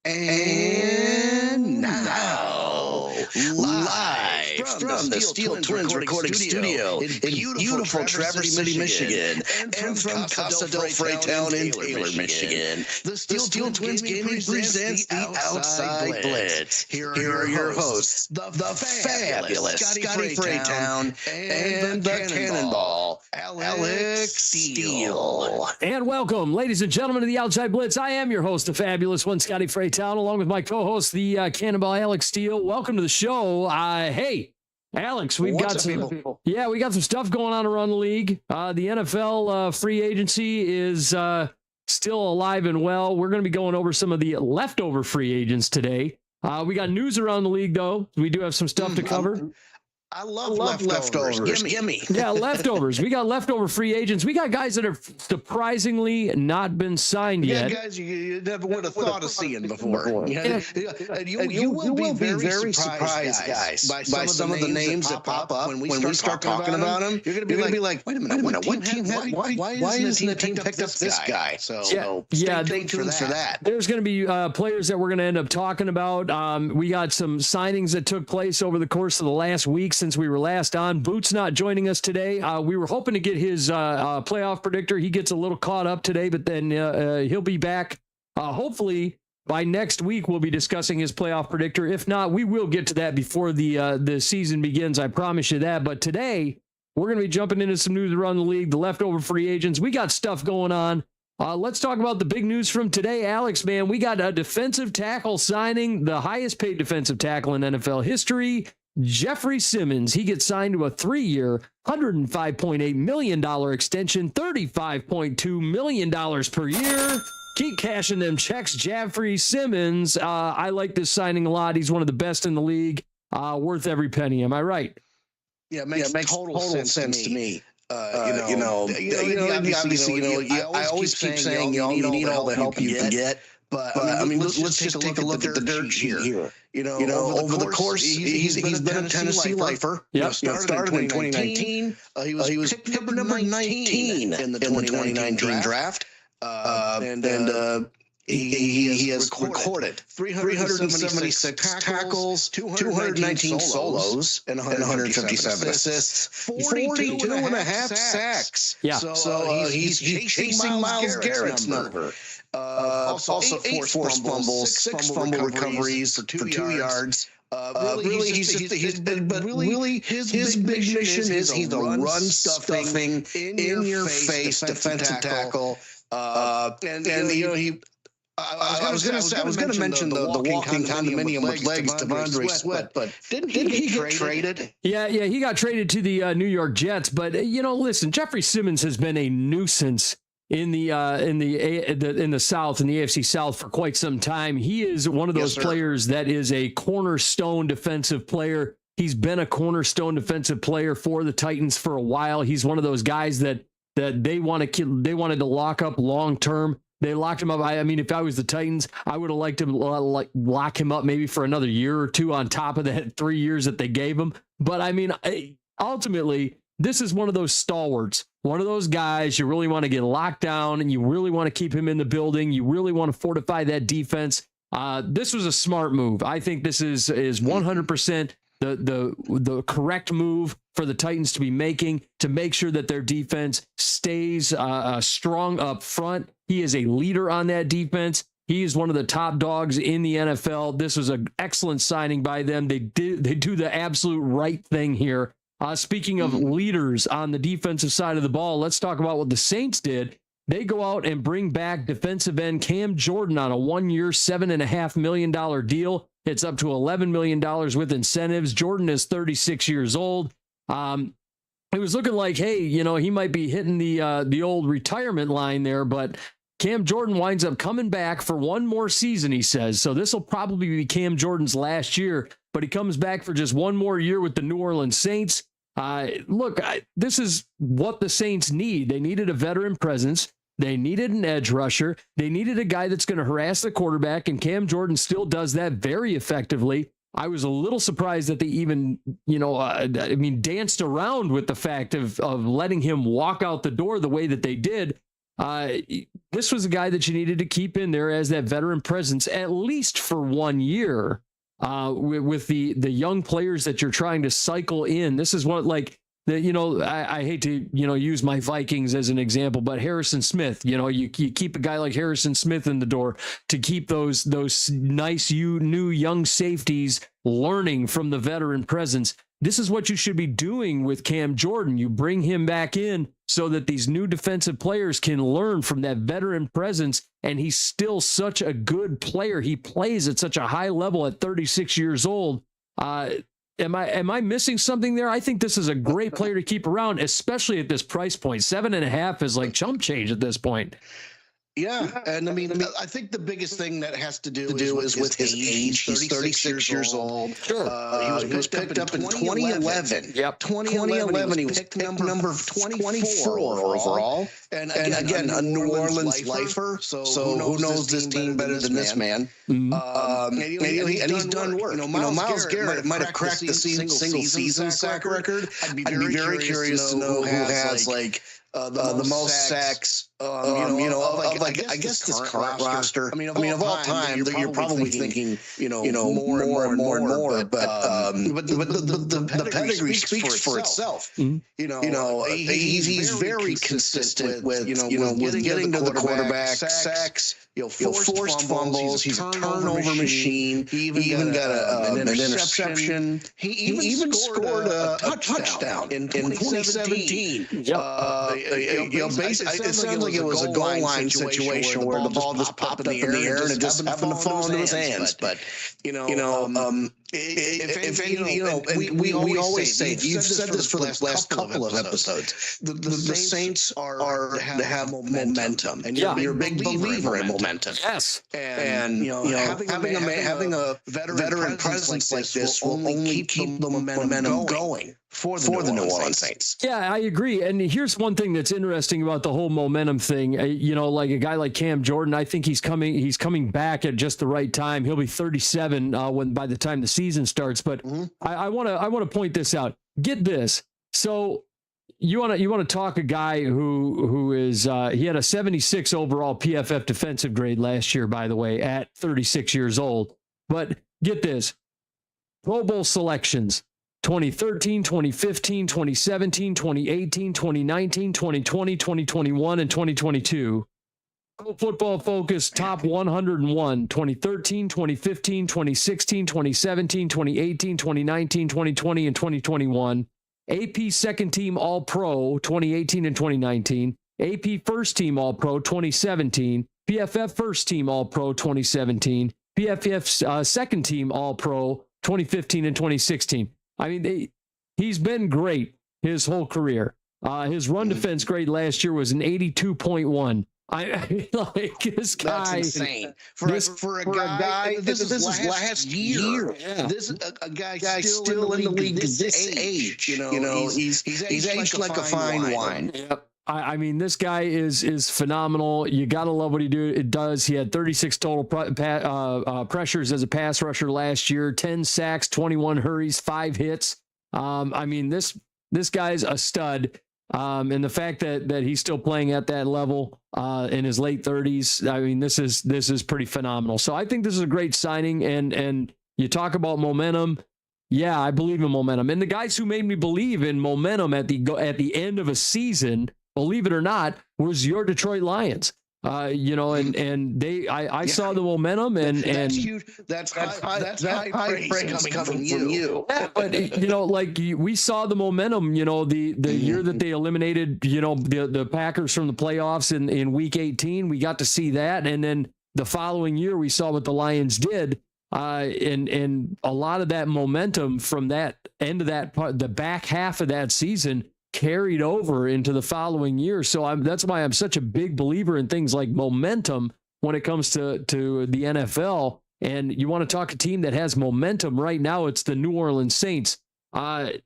And now, live from the Steele Twins recording studio in beautiful Traverse City, Michigan, and from Casa del Freytown in Taylor, Michigan, the Steele Twins Gaming presents the Outside Blitz. Here are your hosts, the fabulous Scotty Freytown and the Cannonball, Alex Steele. And welcome, ladies and gentlemen, to the Outside Blitz. I am your host, the fabulous one, Scotty Freytown, along with my co-host, the Cannonball, Alex Steele. Welcome to the show. Hey, Alex, we got some stuff going on around the league. The NFL free agency is still alive and well. We're going to be going over some of the leftover free agents today. We got news around the league, though. We do have some stuff to cover. I love leftovers. Gimme. Yeah, leftovers. We got leftover free agents. We got guys that have surprisingly not been signed yet. Yeah, guys you never would have thought of seeing before. Yeah. You will be very surprised, guys, by some of the names that pop up when we start talking about them. You're going to be like, wait a minute, what team? Why isn't the team picked up this guy? So stay tuned for that. There's going to be players that we're going to end up talking about. We got some signings that took place over the course of the last week since we were last on. Boots not joining us today. We were hoping to get his playoff predictor. He gets a little caught up today, but then he'll be back. Hopefully by next week, we'll be discussing his playoff predictor. If not, we will get to that before the season begins. I promise you that. But today, we're going to be jumping into some news around the league, the leftover free agents. We got stuff going on. Let's talk about the big news from today, Alex, man. We got a defensive tackle signing, the highest paid defensive tackle in NFL history. Jeffrey Simmons, he gets signed to a 3-year, $105.8 million extension, $35.2 million per year. Keep cashing them checks, Jeffrey Simmons. I like this signing a lot. He's one of the best in the league. Worth every penny. Am I right? Yeah, it makes total sense to me. I always keep saying you need all the help you can get. But I mean, let's just take a look at the dirt sheet here. Over the course, he's been a Tennessee lifer. Yep. Started in 2019. He was pick number 19 in the 2019 draft. He has recorded 376 tackles, 219 solos, and 157 assists, 42 and a half sacks. Yeah. So he's chasing Myles Garrett's number. Also forced fumbles, 6 fumble recoveries for 2 yards. His big mission is he's a run-stuffing, in-your-face defensive tackle. I was going to mention the walking condominium with legs, Devondre Sweat, but didn't he get traded? Yeah, he got traded to the New York Jets. But listen, Jeffrey Simmons has been a nuisance in the South, in the AFC South for quite some time. He is one of those players that is a cornerstone defensive player. He's been a cornerstone defensive player for the Titans for a while. He's one of those guys that they wanted to lock up long term. They locked him up. I mean, if I was the Titans, I would have liked to lock him up maybe for another year or two on top of that 3 years that they gave him. But I mean, ultimately, this is one of those stalwarts, one of those guys you really want to get locked down and you really want to keep him in the building. You really want to fortify that defense. This was a smart move. I think this is 100% the correct move for the Titans to be making to make sure that their defense stays strong up front. He is a leader on that defense. He is one of the top dogs in the NFL. This was an excellent signing by them. They do the absolute right thing here. Speaking of leaders on the defensive side of the ball, let's talk about what the Saints did. They go out and bring back defensive end Cam Jordan on a 1-year, $7.5 million deal. It's up to $11 million with incentives. Jordan is 36 years old. It was looking like, hey, he might be hitting the old retirement line there, but Cam Jordan winds up coming back for one more season, he says. So this will probably be Cam Jordan's last year, but he comes back for just one more year with the New Orleans Saints. This is what the Saints need. They needed a veteran presence. They needed an edge rusher. They needed a guy that's going to harass the quarterback, and Cam Jordan still does that very effectively. I was a little surprised that they even, danced around with the fact of letting him walk out the door the way that they did. This was a guy that you needed to keep in there as that veteran presence, at least for 1 year, with the young players that you're trying to cycle in. This is what, like, I hate to, use my Vikings as an example, but Harrison Smith, you keep a guy like Harrison Smith in the door to keep those nice, new young safeties learning from the veteran presence. This is what you should be doing with Cam Jordan. You bring him back in so that these new defensive players can learn from that veteran presence. And he's still such a good player. He plays at such a high level at 36 years old. Am I missing something there? I think this is a great player to keep around, especially at this price point. 7.5 is like chump change at this point. Yeah, and I mean, I think the biggest thing that has to do is with his age. He's 36 years old. Sure. He was picked up in 2011. Yep. 2011, he was picked number 24 overall. And again, a New Orleans lifer. So who knows this team better than this man? Mm-hmm. And he's done work. Myles Garrett might have cracked the single season sack record. I'd be very curious to know who has the most sacks. I guess this current roster. I mean, of all time, you're probably thinking, more and more. But the pedigree speaks for itself. Mm-hmm. He's very consistent with getting to the quarterback, sacks, forced fumbles. He's a turnover machine. He even got an interception. He even scored a touchdown in 2017. It sounds like it was a goal line situation where the ball just popped up in the air and it just happened to fall into his hands. But we always say, you've said this for the last couple of episodes, the Saints have momentum, and you're a big believer in momentum. Yes, and having a veteran presence like this will only keep the momentum going for the New Orleans Saints. Yeah, I agree. And here's one thing that's interesting about the whole momentum thing. Like a guy like Cam Jordan, I think he's coming back at just the right time. He'll be 37 by the time the season starts. But I want to point this out. Get this. So you want to talk a guy who is he had a 76 overall PFF defensive grade last year, by the way, at 36 years old. But get this. Pro Bowl selections. 2013, 2015, 2017, 2018, 2019, 2020, 2021, and 2022. Pro Football Focus top 101, 2013, 2015, 2016, 2017, 2018, 2019, 2020, and 2021. AP Second Team All-Pro 2018 and 2019. AP First Team All-Pro 2017. PFF First Team All-Pro 2017. PFF Second Team All-Pro 2015 and 2016. I mean, he's been great his whole career. His run defense grade last year was an 82.1. This guy. That's insane. For a guy, this is last year. Yeah. This is a guy still in the league this age. He's aged like a fine wine. Yep. I mean, this guy is phenomenal. You got to love what he does. He had 36 total pressures as a pass rusher last year, 10 sacks, 21 hurries, 5 hits. I mean, this guy's a stud. And the fact that he's still playing at that level in his late 30s, I mean, this is pretty phenomenal. So I think this is a great signing. And you talk about momentum. Yeah, I believe in momentum. And the guys who made me believe in momentum at the end of a season, believe it or not, was your Detroit Lions. I saw the momentum and that's huge. That's high praise coming from you. Yeah, but we saw the momentum, the year that they eliminated, the Packers from the playoffs in week 18, we got to see that. And then the following year we saw what the Lions did. And a lot of that momentum from that end of that part, the back half of that season, carried over into the following year. So that's why I'm such a big believer in things like momentum when it comes to the NFL. And you want to talk a team that has momentum right now, it's the New Orleans Saints.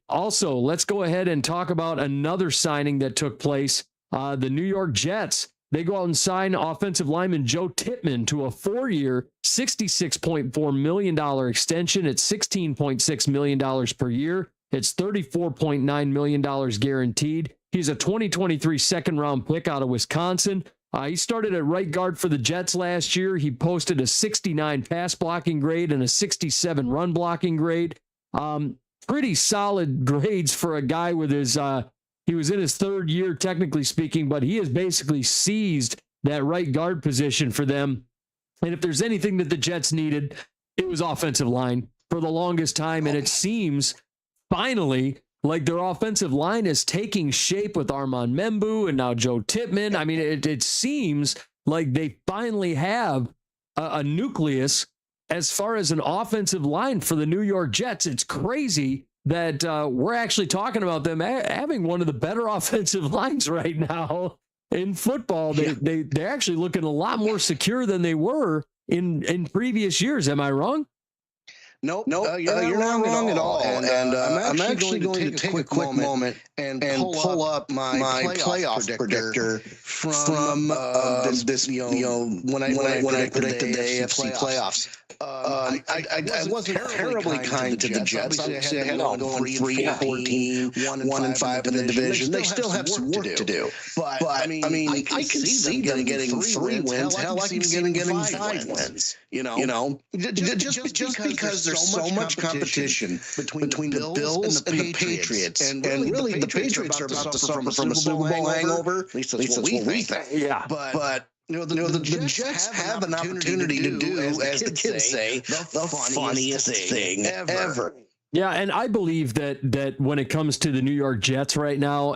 Also, let's go ahead and talk about another signing that took place. The New York Jets. They go out and sign offensive lineman Joe Tippmann to a 4-year, $66.4 million extension at $16.6 million per year. It's $34.9 million guaranteed. He's a 2023 second-round pick out of Wisconsin. He started at right guard for the Jets last year. He posted a 69 pass blocking grade and a 67 run blocking grade. Pretty solid grades for a guy with his, he was in his third year, technically speaking, but he has basically seized that right guard position for them. And if there's anything that the Jets needed, it was offensive line for the longest time. And it seems finally like their offensive line is taking shape with Armand Membu and now Joe Tippmann. I mean, it seems like they finally have a nucleus as far as an offensive line for the New York Jets. It's crazy that we're actually talking about them having one of the better offensive lines right now in football. They're actually looking a lot more secure than they were in previous years. Am I wrong? Nope, you're not wrong at all. And I'm actually going to take a quick moment and pull up my playoff predictor from this when I predicted the AFC playoffs. I wasn't terribly kind to the Jets. Obviously, I had them going 3-14, 1-5 in the division. They still have some work to do. But I mean, I can see them getting 3 wins. Hell, I can see them getting 5 wins. Just because there's so much competition between the Bills and the Patriots, and really the Patriots are about to suffer from a Super Bowl hangover. At least that's what we think. Yeah, but. The Jets have an opportunity to do, as the kids say, the funniest thing ever. Yeah, and I believe that when it comes to the New York Jets right now,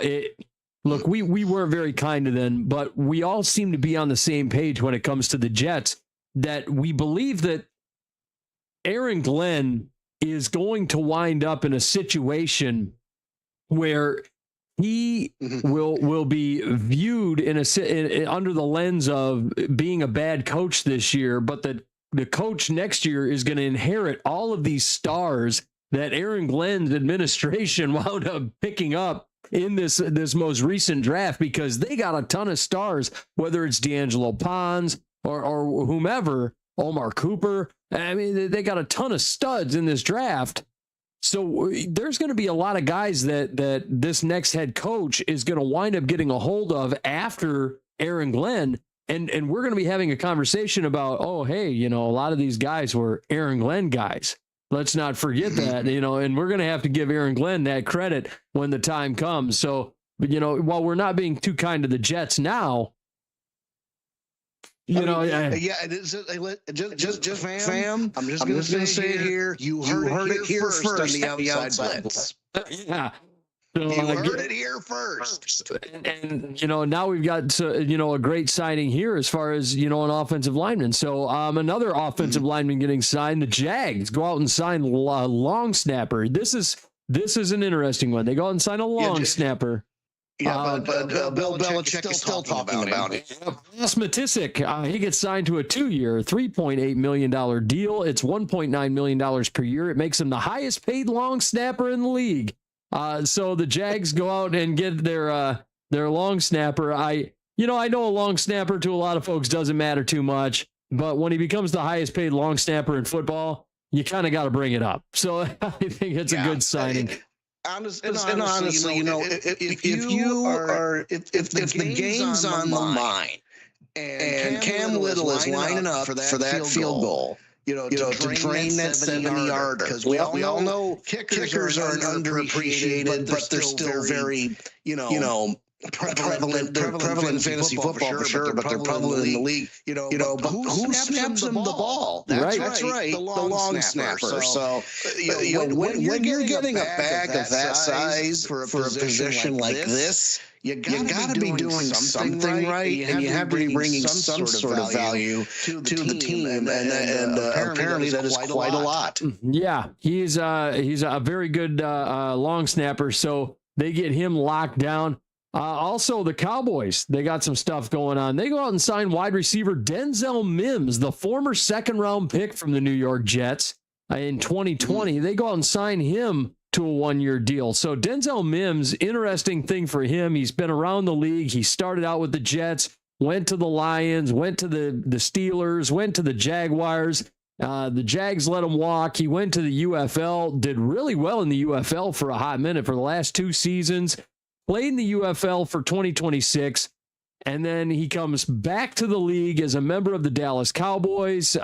look, we weren't very kind to them, but we all seem to be on the same page when it comes to the Jets, that we believe that Aaron Glenn is going to wind up in a situation where he will be viewed in under the lens of being a bad coach this year, but the coach next year is going to inherit all of these stars that Aaron Glenn's administration wound up picking up in this most recent draft, because they got a ton of stars, whether it's D'Angelo Pons or whomever, Omar Cooper. I mean, they got a ton of studs in this draft. So there's going to be a lot of guys that this next head coach is going to wind up getting a hold of after Aaron Glenn. And we're going to be having a conversation about, oh, hey, a lot of these guys were Aaron Glenn guys. Let's not forget that, and we're going to have to give Aaron Glenn that credit when the time comes. So, while we're not being too kind to the Jets now, just fam. I'm just going to say it here. You heard it here first on the outside blitz. Yeah. So, you heard it here first. And now we've got, a great signing here as far as, an offensive lineman. So another offensive lineman getting signed, the Jags go out and sign a long snapper. This is an interesting one. They go out and sign a long snapper. Yeah, but Bill Belichick is still talking about it. Ross Matisik, he gets signed to a 2-year, $3.8 million deal. It's $1.9 million per year. It makes him the highest paid long snapper in the league. So the Jags go out and get their long snapper. I know a long snapper to a lot of folks doesn't matter too much, but when he becomes the highest paid long snapper in football, you kind of got to bring it up. So I think it's a good signing. Honestly, if the game's on the line and Cam Little is lining up for that field goal, to drain that 70-yarder, because we all know kickers are underappreciated, but they're still very, prevalent in fantasy football for sure, but they're prevalent in the league. But who snaps them the ball? That's right, the long snapper. So when you're getting a bag of that size for a position like this, you got to be doing something right, and you have to be bringing some sort of value to the team, and apparently that is quite a lot. Yeah, he's a very good long snapper, so they get him locked down. Also, the Cowboys, they got some stuff going on. They go out and sign wide receiver Denzel Mims, the former second-round pick from the New York Jets in 2020. They go out and sign him to a 1-year deal. So Denzel Mims, interesting thing for him. He's been around the league. He started out with the Jets, went to the Lions, went to the Steelers, went to the Jaguars. The Jags let him walk. He went to the UFL, did really well in the UFL for a hot minute for the last 2 seasons. Played in the UFL for 2026, and then he comes back to the league as a member of the Dallas Cowboys.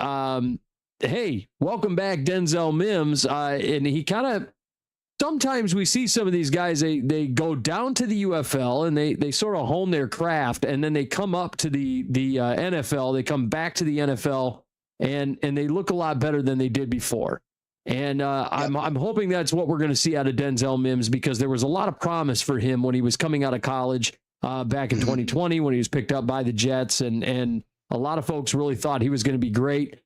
Hey, welcome back, Denzel Mims. And he kind of, sometimes we see some of these guys, they go down to the UFL and they sort of hone their craft, and then they come up to the NFL. They come back to the NFL, and they look a lot better than they did before. And I'm hoping that's what we're going to see out of Denzel Mims, because there was a lot of promise for him when he was coming out of college back in 2020 when he was picked up by the Jets, and a lot of folks really thought he was going to be great.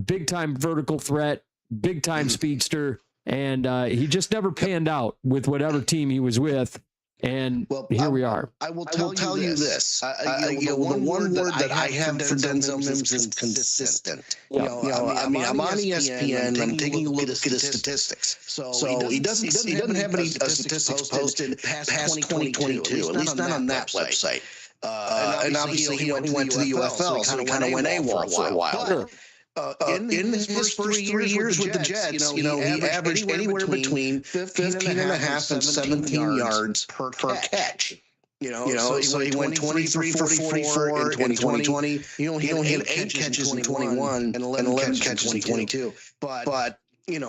Big time vertical threat, big time speedster, and he just never panned out with whatever team he was with. And here we are. I will tell you this. The one word that I have for Denzel Mims is consistent. I'm on ESPN. I'm taking a look at his statistics. So he doesn't have any statistics posted past 2022, at least not on that website. And obviously he went to the UFL, so he kind of went AWOL for a while. In his first 3 years with the Jets, he averaged anywhere between 15.5 and 17 yards per catch. So he went 23 for 44 in 2020. He only had 8 catches in 21 and 11 catches in 22. But he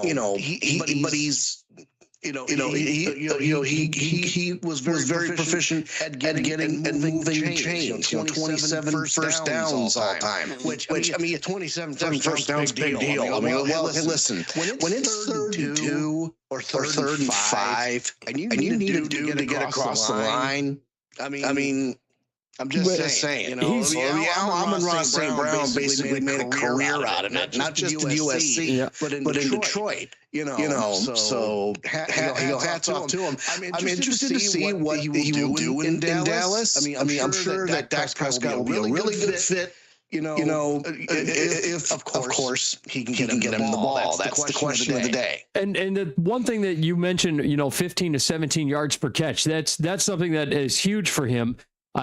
was very proficient at getting and moving chains. 27 first downs all time. Which 27 first downs, big deal. Listen, when it's 3rd and 2 or 3rd and 5, and you need a dude to get across the line. I'm just saying, Amon-Ra St. Brown basically made a career out of it, not just in USC, but in Detroit. So hats off to him. I'm interested to see what he will do in Dallas. I'm sure that Dak Prescott will be a really good fit. If of course he can get him the ball. That's the question of the day. And the one thing that you mentioned, 15 to 17 yards per catch, that's something that is huge for him.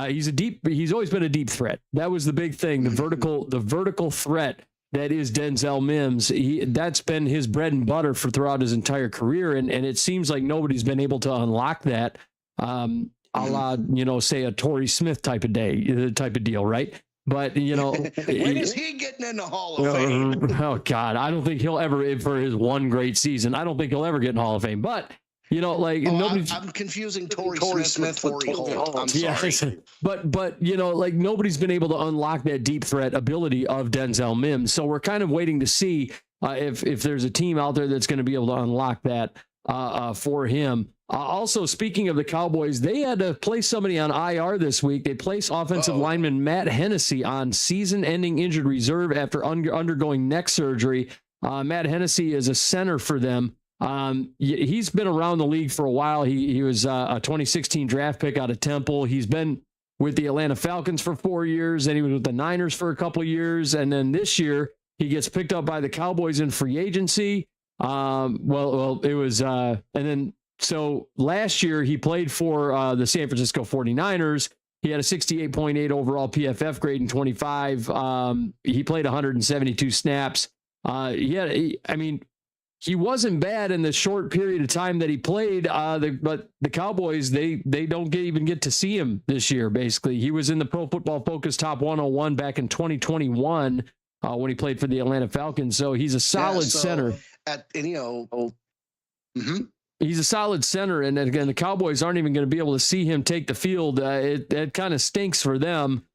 He's always been a deep threat. That was the big thing, the vertical threat that is Denzel Mims. That's been his bread and butter throughout his entire career, and it seems like nobody's been able to unlock that. A la, say a Torrey Smith type of deal, right? But when is he getting in the Hall of Fame? Oh God, I don't think he'll ever, for his one great season, I don't think he'll ever get in the Hall of Fame. But I'm confusing Torrey Smith with Torrey Holt. I'm sorry. Yes. But nobody's been able to unlock that deep threat ability of Denzel Mims. So we're kind of waiting to see if there's a team out there that's going to be able to unlock that for him. Also, speaking of the Cowboys, they had to place somebody on IR this week. They placed offensive lineman Matt Hennessy on season-ending injured reserve after undergoing neck surgery. Matt Hennessy is a center for them. He's been around the league for a while. He was a 2016 draft pick out of Temple. He's been with the Atlanta Falcons for 4 years, and he was with the Niners for a couple of years. And then this year, he gets picked up by the Cowboys in free agency. So last year he played for the San Francisco 49ers. He had a 68.8 overall PFF grade in 25. He played 172 snaps. He wasn't bad in the short period of time that he played. But the Cowboys, they don't even get to see him this year. Basically, he was in the Pro Football Focus Top 101 back in 2021 when he played for the Atlanta Falcons. So he's a solid center. He's a solid center, and again, the Cowboys aren't even going to be able to see him take the field. It kind of stinks for them.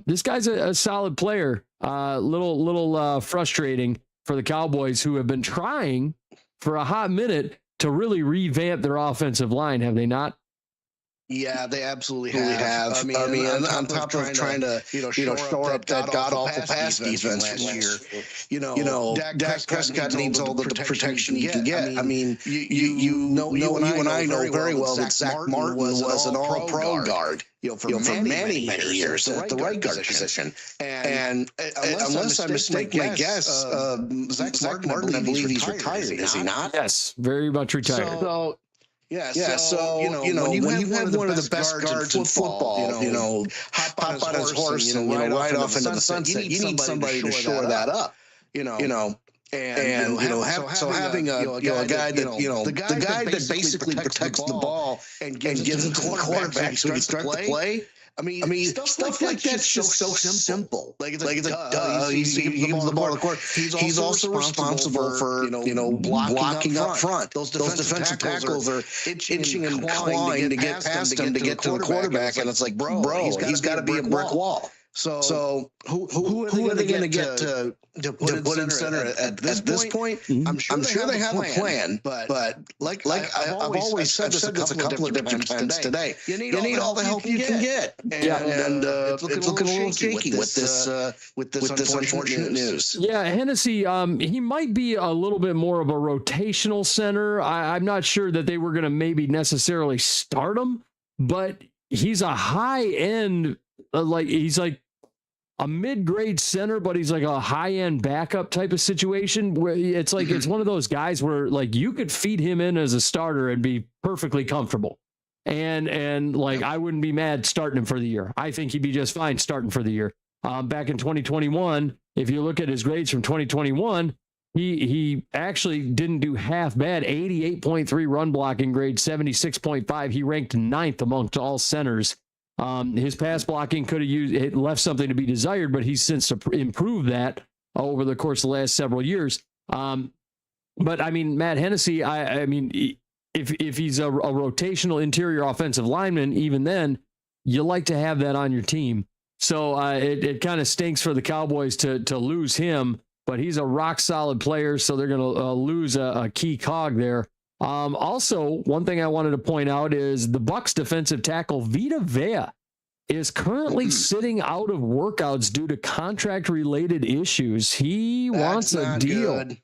This guy's a solid player. Little frustrating for the Cowboys, who have been trying for a hot minute to really revamp their offensive line, have they not? Yeah, they absolutely have. On top of trying to shore up that god-awful pass defense last year. Dak Prescott needs all the protection he can get. You and I know very well that Zach Martin was an all-pro guard. For many years at the right guard position. And unless I mistake my guess, Zach Martin, I believe he's retired, is he not? Yes, very much retired. So when you have one of the best guards in football, hop on his horse and ride off into the sunset, you need somebody to shore that up. Having a guy that basically protects the ball and gives it to the quarterback so he starts to play. I mean, stuff like that's just so simple. Like it's like, duh, he gives the ball to the court. He's also responsible for blocking up front. Those defensive tackles are itching and clawing to get past him to get to the quarterback, and it's like, bro, he's got to be a brick wall. So who are they going to get to put in center at this point? I'm sure they have a plan, but like I've always said this a couple of different times today, you need all the help you can get. And it's looking a little shaky with this unfortunate news. Yeah, Hennessy, he might be a little bit more of a rotational center. I'm not sure that they were going to maybe necessarily start him, but he's a high end. He's like a mid-grade center, but he's like a high-end backup type of situation where it's like it's one of those guys where like you could feed him in as a starter and be perfectly comfortable. And like I wouldn't be mad starting him for the year. I think he'd be just fine starting for the year. Back in 2021, if you look at his grades from 2021, he actually didn't do half bad. 88.3 run blocking grade, 76.5. He ranked 9th amongst all centers. His pass blocking could have left something to be desired, but he's since improved that over the course of the last several years. But I mean, Matt Hennessy, I mean, if he's a rotational interior offensive lineman, even then you like to have that on your team. So it kind of stinks for the Cowboys to lose him, but he's a rock solid player. So they're going to lose a key cog there. Also, one thing I wanted to point out is the Bucs defensive tackle Vita Vea is currently sitting out of workouts due to contract-related issues. He wants a deal. Good.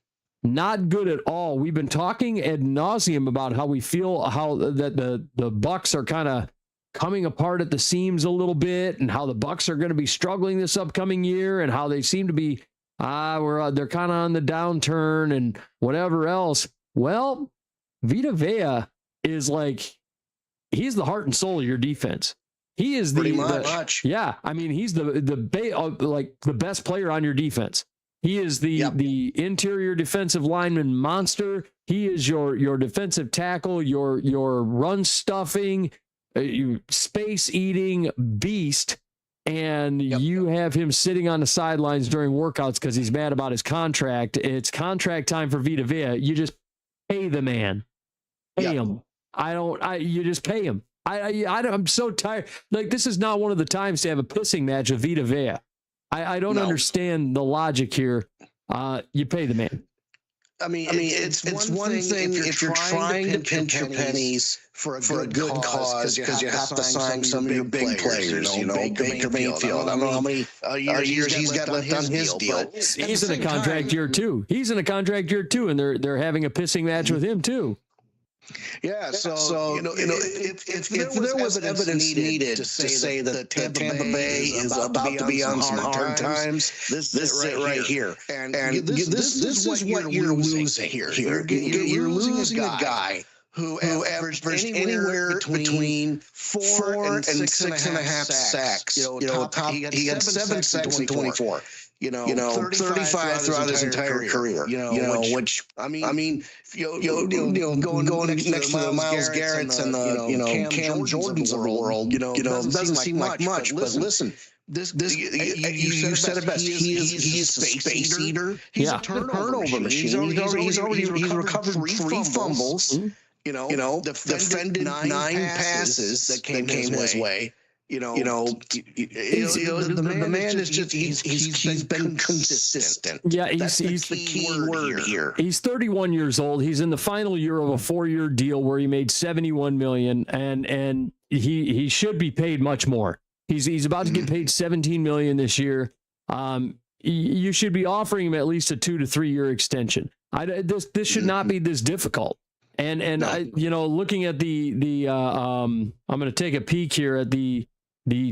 Not good at all. We've been talking ad nauseum about how we feel that the Bucs are kind of coming apart at the seams a little bit, and how the Bucs are going to be struggling this upcoming year, and how they seem to be they're kind of on the downturn and whatever else. Well, Vita Vea is like, he's the heart and soul of your defense. He is pretty much. Yeah. I mean, he's the best player on your defense. He is the interior defensive lineman monster. He is your defensive tackle, your run stuffing, space eating beast. And you have him sitting on the sidelines during workouts because he's mad about his contract. It's contract time for Vita Vea. You just pay the man. Pay him. You just pay him. I'm so tired. Like, this is not one of the times to have a pissing match with Vita Vea. I don't understand the logic here. You pay the man. I mean, it's one thing if you're trying to pinch your pennies for a good cause, because you have to sign some of your big players. Baker Mayfield. I don't know how many years he's got left on his deal. He's in a contract year too. And they're having a pissing match with him too. Yeah, so if there was evidence needed to say that Tampa Bay is about to be on some hard times, this is it right here. And this is what you're losing here. You're losing a guy who averaged anywhere between 4 and 6.5 sacks. He got 7 sacks in 24. 35 throughout his entire career. Which I mean, going next to the Myles Garrett's and the Cam Jordans of the world, doesn't seem like much. But listen, you said it best. He's a space eater. He's a turnover machine. He's recovered 3 fumbles. Defended 9 passes that came his way. The man is just he's been consistent. Yeah, he's the key word here. He's 31 years old. He's in the final year of a 4-year deal where he made $71 million, and he should be paid much more. He's about to get paid $17 million this year. You should be offering him at least a 2 to 3 year extension. This should not be this difficult. And no. Looking at the I'm going to take a peek here at the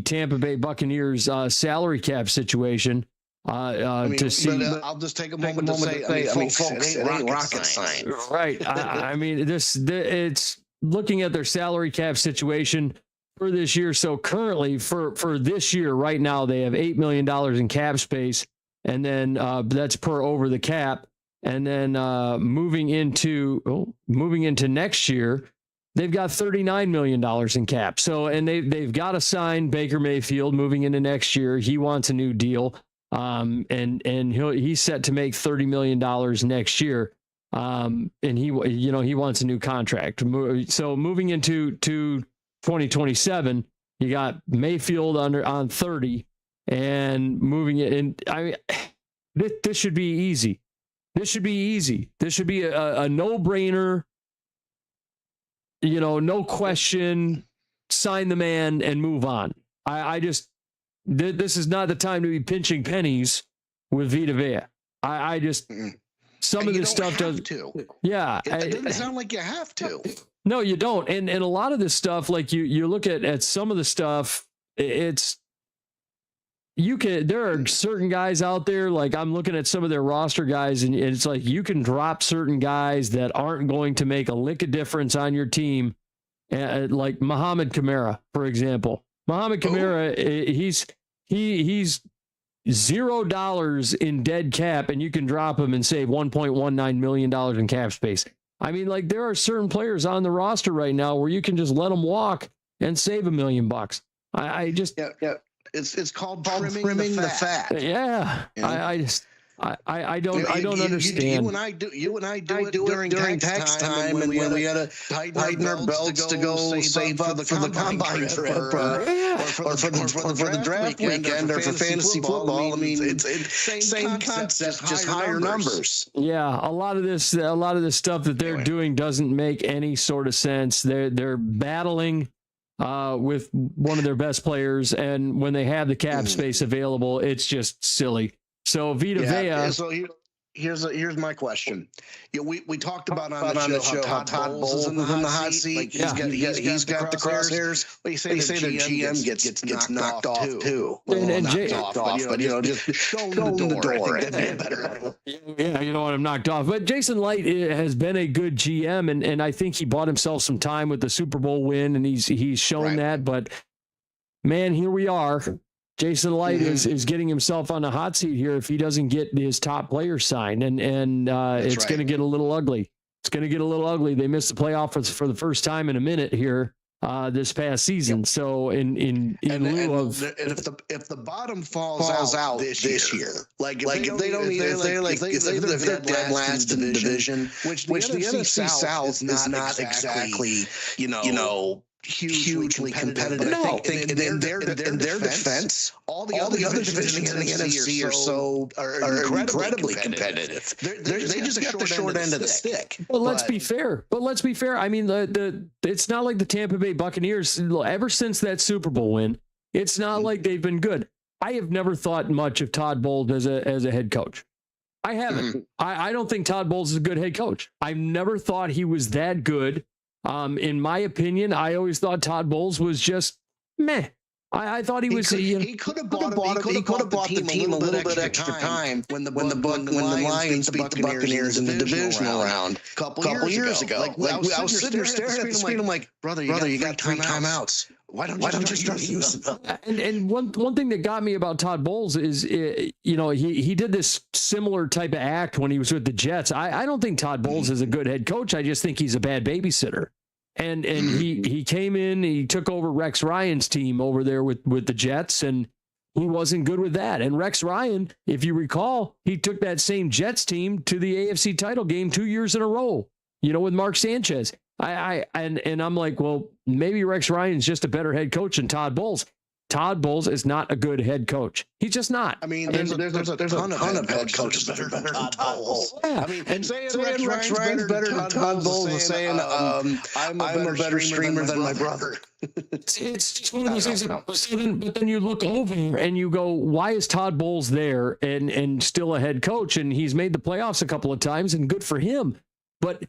Tampa Bay Buccaneers salary cap situation to see. I'll just take a moment to say, folks, it ain't rocket science. Right. I mean, it's looking at their salary cap situation for this year. So currently for this year, right now, they have $8 million in cap space, and then that's per over the cap. And then moving into next year, They've got $39 million in cap. So, and they've got to sign Baker Mayfield moving into next year. He wants a new deal. And he's set to make $30 million next year. And he wants a new contract. So moving into 2027, you got Mayfield on 30 and moving it in. This should be easy. This should be a no-brainer. No question, sign the man and move on. This is not the time to be pinching pennies with Vita Vea. Some of this stuff does. Yeah. It doesn't sound like you have to. No, you don't. And a lot of this stuff, like you look at some of the stuff, there are certain guys out there, like I'm looking at some of their roster guys, and it's like you can drop certain guys that aren't going to make a lick of difference on your team. Like Muhammad Kamara, for example. Muhammad Kamara, he's $0 in dead cap, and you can drop him and save $1.19 million in cap space. I mean, like there are certain players on the roster right now where you can just let them walk and save $1 million. Yeah. It's called trimming the fat. Yeah. I don't understand. You and I do it during tax time, and when we had to tighten our belts to go save up for the combine trip, or for the draft weekend, or for fantasy football. I mean, it's same concept, just higher numbers. Yeah, a lot of this stuff that they're doing doesn't make any sort of sense. They're battling with one of their best players, and when they have the cap space available, it's just silly. So Vita Vea. So here's my question. We talked about on the show how Todd Bowles is in the hot seat. Like he's got the crosshairs. But you say their GM gets knocked off too. Just show him the door. That'd be better. Yeah, you know what? I'm knocked off. But Jason Light has been a good GM, and I think he bought himself some time with the Super Bowl win, and he's shown that. But man, here we are. Jason Light is getting himself on the hot seat here if he doesn't get his top player signed, and it's going to get a little ugly. It's going to get a little ugly. They missed the playoffs for the first time in a minute here this past season. Yep. So in lieu of if the bottom falls out this year, like if they're dead last in the division, which the NFC South is not exactly hugely competitive. No. I think in their defense, all the other divisions in the NFC are incredibly competitive. They just got the short end of the stick. Well, let's be fair. I mean, it's not like the Tampa Bay Buccaneers, ever since that Super Bowl win, it's not like they've been good. I have never thought much of Todd Bowles as a head coach. I haven't. I don't think Todd Bowles is a good head coach. I've never thought he was that good. In my opinion, I always thought Todd Bowles was just meh. I thought he could have bought the team a little bit extra time when the Lions beat the Buccaneers in the divisional round a couple years ago. I was sitting there staring at the screen. I'm like, brother, you got 3 timeouts. Why don't you start using them? And one thing that got me about Todd Bowles is, he did this similar type of act when he was with the Jets. I don't think Todd Bowles is a good head coach. I just think he's a bad babysitter. And he came in, he took over Rex Ryan's team over there with the Jets, and he wasn't good with that. And Rex Ryan, if you recall, he took that same Jets team to the AFC title game 2 years in a row, with Mark Sanchez. And I'm like, well, maybe Rex Ryan's just a better head coach than Todd Bowles. Todd Bowles is not a good head coach. He's just not. I mean, there's a ton of head coaches better than Todd Bowles. Yeah. I mean, and saying Rex Ryan's better than Todd Bowles is saying I'm a better streamer than my brother. It's just one of those things. But then you look over and you go, why is Todd Bowles there and still a head coach? And he's made the playoffs a couple of times, and good for him. But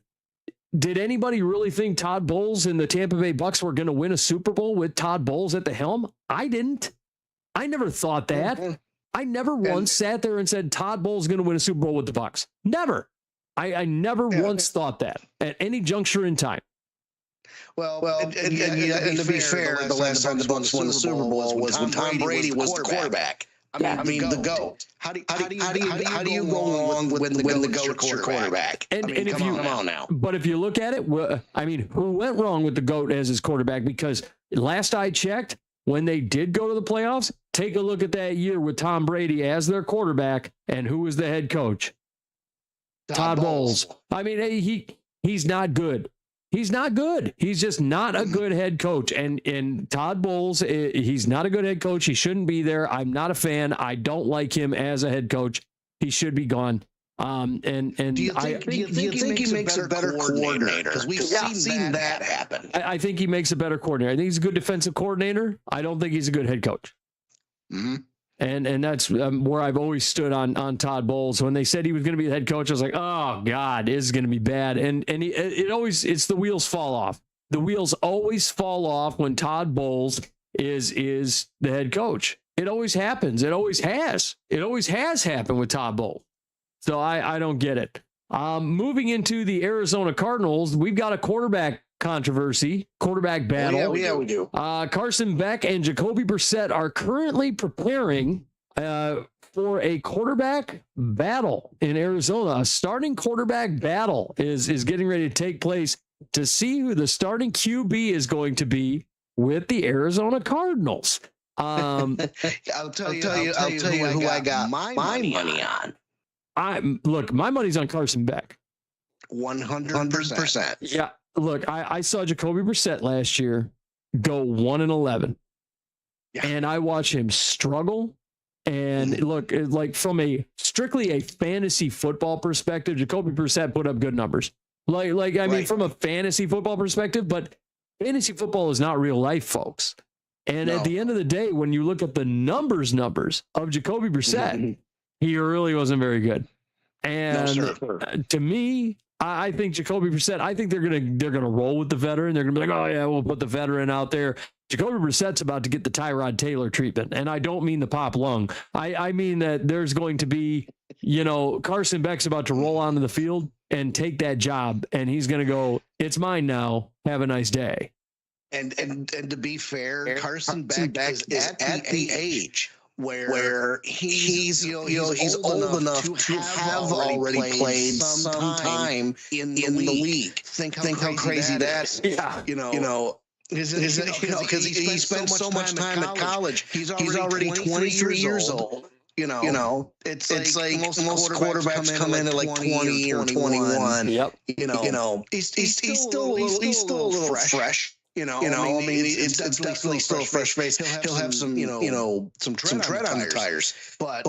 did anybody really think Todd Bowles and the Tampa Bay Bucs were going to win a Super Bowl with Todd Bowles at the helm? I didn't. I never thought that. I never once sat there and said Todd Bowles is going to win a Super Bowl with the Bucs. Never. I never once thought that at any juncture in time. Well, and to be fair, the last time the Bucs won the Super Bowl was when Tom Brady was the quarterback. I mean, the GOAT. How do you go wrong when the GOAT's your quarterback? And if come on now. But if you look at it, I mean, who went wrong with the GOAT as his quarterback? Because last I checked, when they did go to the playoffs, take a look at that year with Tom Brady as their quarterback, and who was the head coach? Todd Bowles. I mean, he's not good. He's not good. He's just not a good head coach. And Todd Bowles, he's not a good head coach. He shouldn't be there. I'm not a fan. I don't like him as a head coach. He should be gone. And do you think he makes a better coordinator? Because we've seen that happen. I think he makes a better coordinator. I think he's a good defensive coordinator. I don't think he's a good head coach. Mm-hmm. And that's where I've always stood on Todd Bowles. When they said he was going to be the head coach, I was like, oh God, this is going to be bad. And it's the wheels fall off. The wheels always fall off when Todd Bowles is the head coach. It always happens. It always has. It always has happened with Todd Bowles. So I don't get it. Moving into the Arizona Cardinals, we've got a quarterback controversy, quarterback battle. Yeah, we do. Carson Beck and Jacoby Brissett are currently preparing for a quarterback battle in Arizona. A starting quarterback battle is getting ready to take place to see who the starting QB is going to be with the Arizona Cardinals. I'll tell you who I got my money on. Look, my money's on Carson Beck. 100%. Yeah. Look, I saw Jacoby Brissett last year go 1-11, and I watched him struggle. And look, like from strictly a fantasy football perspective, Jacoby Brissett put up good numbers. I mean, from a fantasy football perspective, but fantasy football is not real life, folks. And at the end of the day, when you look at the numbers of Jacoby Brissett, he really wasn't very good. And to me, I think Jacoby Brissett, I think they're gonna roll with the veteran. They're gonna be like, oh yeah, we'll put the veteran out there. Jacoby Brissett's about to get the Tyrod Taylor treatment, and I don't mean the pop lung. I mean that there's going to be, Carson Beck's about to roll onto the field and take that job, and he's gonna go, it's mine now. Have a nice day. And to be fair, Carson Beck is at the age where he's old enough to have already played some time in the league. Think how crazy that is. Yeah. Because he spent so much time at college. He's already 23 years old. It's like most quarterbacks come in at like 20 or 21. Yep. He's still a little fresh. It's definitely still a fresh face. He'll have some tread on the tires. But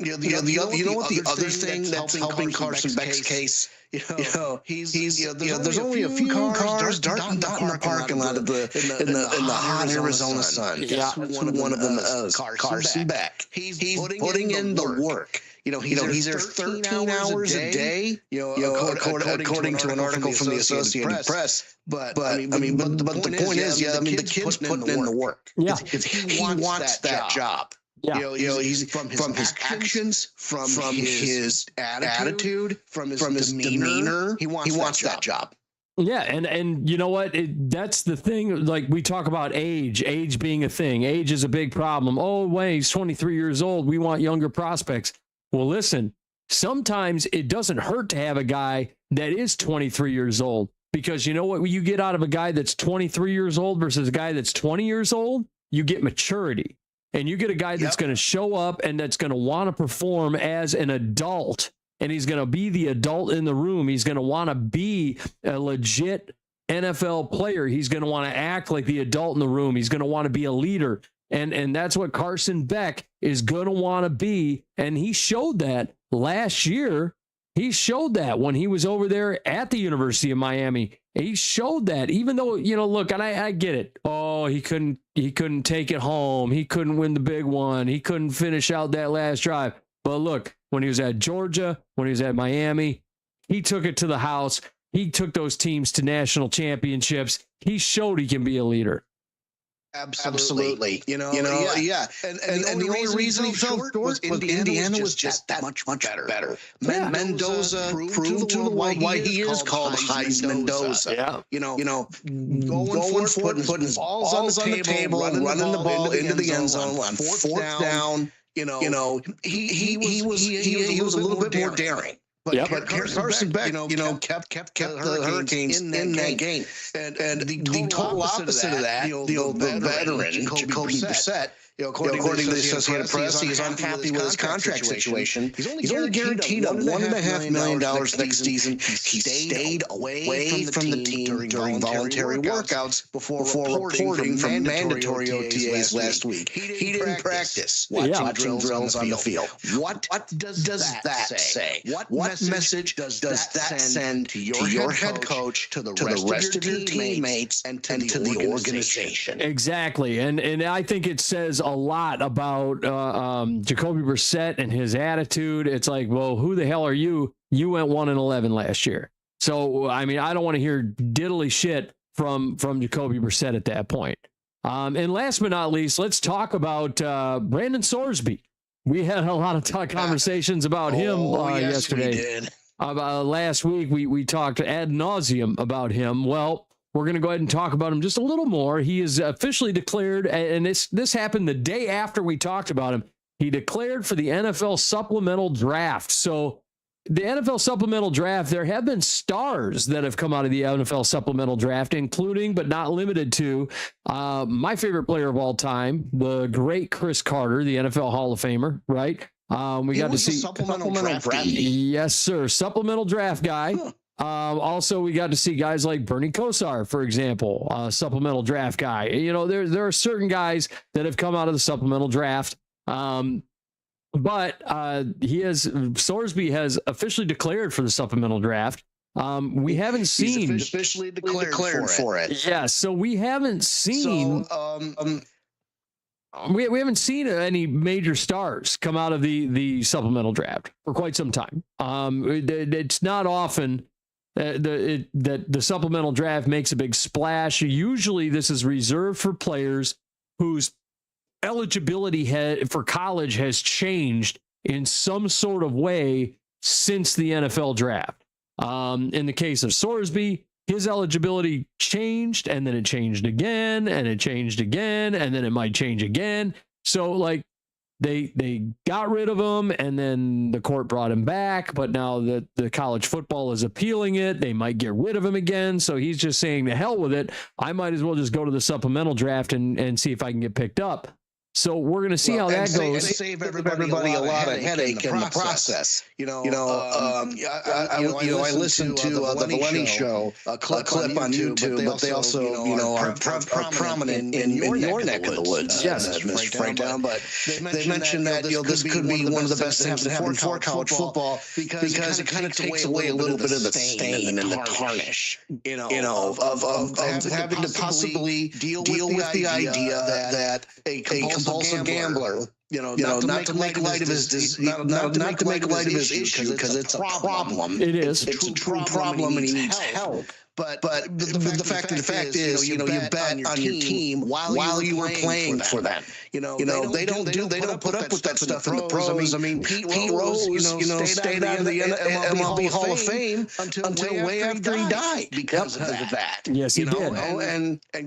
you know what the other thing that's helping Carson Beck's case? There's only a few cars darting in the parking lot in the hot Arizona sun. Yeah, one of them is Carson Beck. He's putting in the work. He's there 13 hours a day, according to an article from the Associated Press. But the point is, the kid's putting in the work. Yeah, he wants that job. Yeah. He's from his actions, from his attitude, from his demeanor. He wants that job. Yeah, and you know what? That's the thing. Like, we talk about age being a thing. Age is a big problem. Oh, wait, he's 23 years old. We want younger prospects. Well, listen, sometimes it doesn't hurt to have a guy that is 23 years old, because you know what you get out of a guy that's 23 years old versus a guy that's 20 years old? You get maturity. And you get a guy that's going to show up and that's going to want to perform as an adult, and he's going to be the adult in the room. He's going to want to be a legit NFL player. He's going to want to act like the adult in the room. He's going to want to be a leader. And that's what Carson Beck is going to want to be. And he showed that last year. He showed that when he was over there at the University of Miami. He showed that, even though, look, and I get it. Oh, he couldn't take it home. He couldn't win the big one. He couldn't finish out that last drive. But look, when he was at Georgia, when he was at Miami, he took it to the house. He took those teams to national championships. He showed he can be a leader. Absolutely. And the only reason he fell short was Indiana was just that much better. Mendoza proved to the world why he is called Heisman Mendoza. Going for it, putting balls on the table, running the ball into the end zone on fourth down. he was a little bit more daring. But Carson Beck, kept the Hurricanes in that game. And the total opposite of that, the veteran, Jacoby Brissett, according to the Associated Press, he is unhappy with his contract situation. He's only guaranteed $1.5 million next season. He stayed away from the team during voluntary workouts before reporting from mandatory OTAs last week. He didn't practice watching drills on the field. What does that say? What message does that send to your head coach, to the rest of your teammates, and to the organization? Exactly. And I think it says a lot about Jacoby Brissett and his attitude. It's like, well, who the hell are you? You went 1-11 last year. So, I mean, I don't want to hear diddly shit from Jacoby Brissett at that point. And last but not least, let's talk about Brandon Sorsby. We had a lot of conversations about him yesterday. We did. Last week, we talked ad nauseum about him. Well, we're going to go ahead and talk about him just a little more. He is officially declared, and this happened the day after we talked about him. He declared for the NFL supplemental draft. So the NFL supplemental draft, there have been stars that have come out of the NFL supplemental draft, including but not limited to my favorite player of all time, the great Chris Carter, the NFL Hall of Famer, right? We got to see supplemental draft. Yes, sir. Supplemental draft guy. Huh. Also, we got to see guys like Bernie Kosar, for example, supplemental draft guy. You know, there are certain guys that have come out of the supplemental draft. But Sorsby has officially declared for the supplemental draft. We haven't seen officially declared for it. Yeah, so we haven't seen. We haven't seen any major stars come out of the supplemental draft for quite some time. It's not often that the supplemental draft makes a big splash. Usually this is reserved for players whose eligibility for college has changed in some sort of way since the NFL draft. In the case of Sorsby, his eligibility changed, and then it changed again, and it changed again, and then it might change again. So, like, they got rid of him, and then the court brought him back, but now that the college football is appealing it, they might get rid of him again. So he's just saying, to hell with it. I might as well just go to the supplemental draft and see if I can get picked up. So we're going to see how that goes. Save everybody a lot of headache in the process. I listened to the Valenti show, a clip on YouTube, but they also, are prominent in your neck of the woods. Yes, Mr. Freetown. But they mentioned that this could be one of the best things to happen for college football because it kind of takes away a little bit of the stain and the tarnish, of having to possibly deal with the idea that a compulsive gambler, not to make light of his issue, because it's a problem. It is. It's a true problem, and he needs help. But the fact is, you bet on your team while you were playing for them. They don't put up with that stuff in the pros. I mean, Pete Rose, stayed out of the MLB Hall of Fame until way after he died because of that. Yes, he did. And the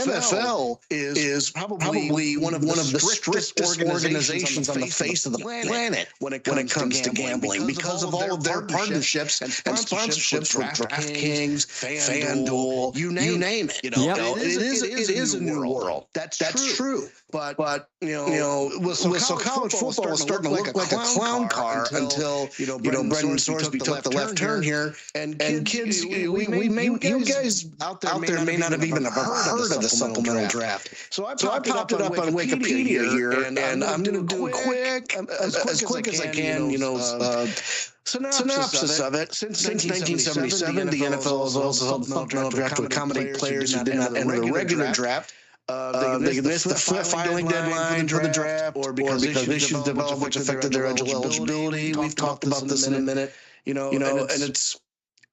NFL is probably one of the strictest organizations on the face of the planet when it comes to gambling, because of all of their partnerships and sponsorships with DraftKings, FanDuel, you name it. It is a new world. That's true. But so college football is starting to look like a clown car until Brendan Sorsby took the left turn here. And kids, you guys out there may not have even heard of the supplemental draft. So I popped it up on Wikipedia here, and I'm going to do a quick, as quick as I can, synopsis of it. Since 1977, the NFL has also held the supplemental draft to accommodate players who did not enter the regular draft. They missed the filing deadline for the draft, or because issues developed which affected their eligibility. We've talked about this in a minute. And it's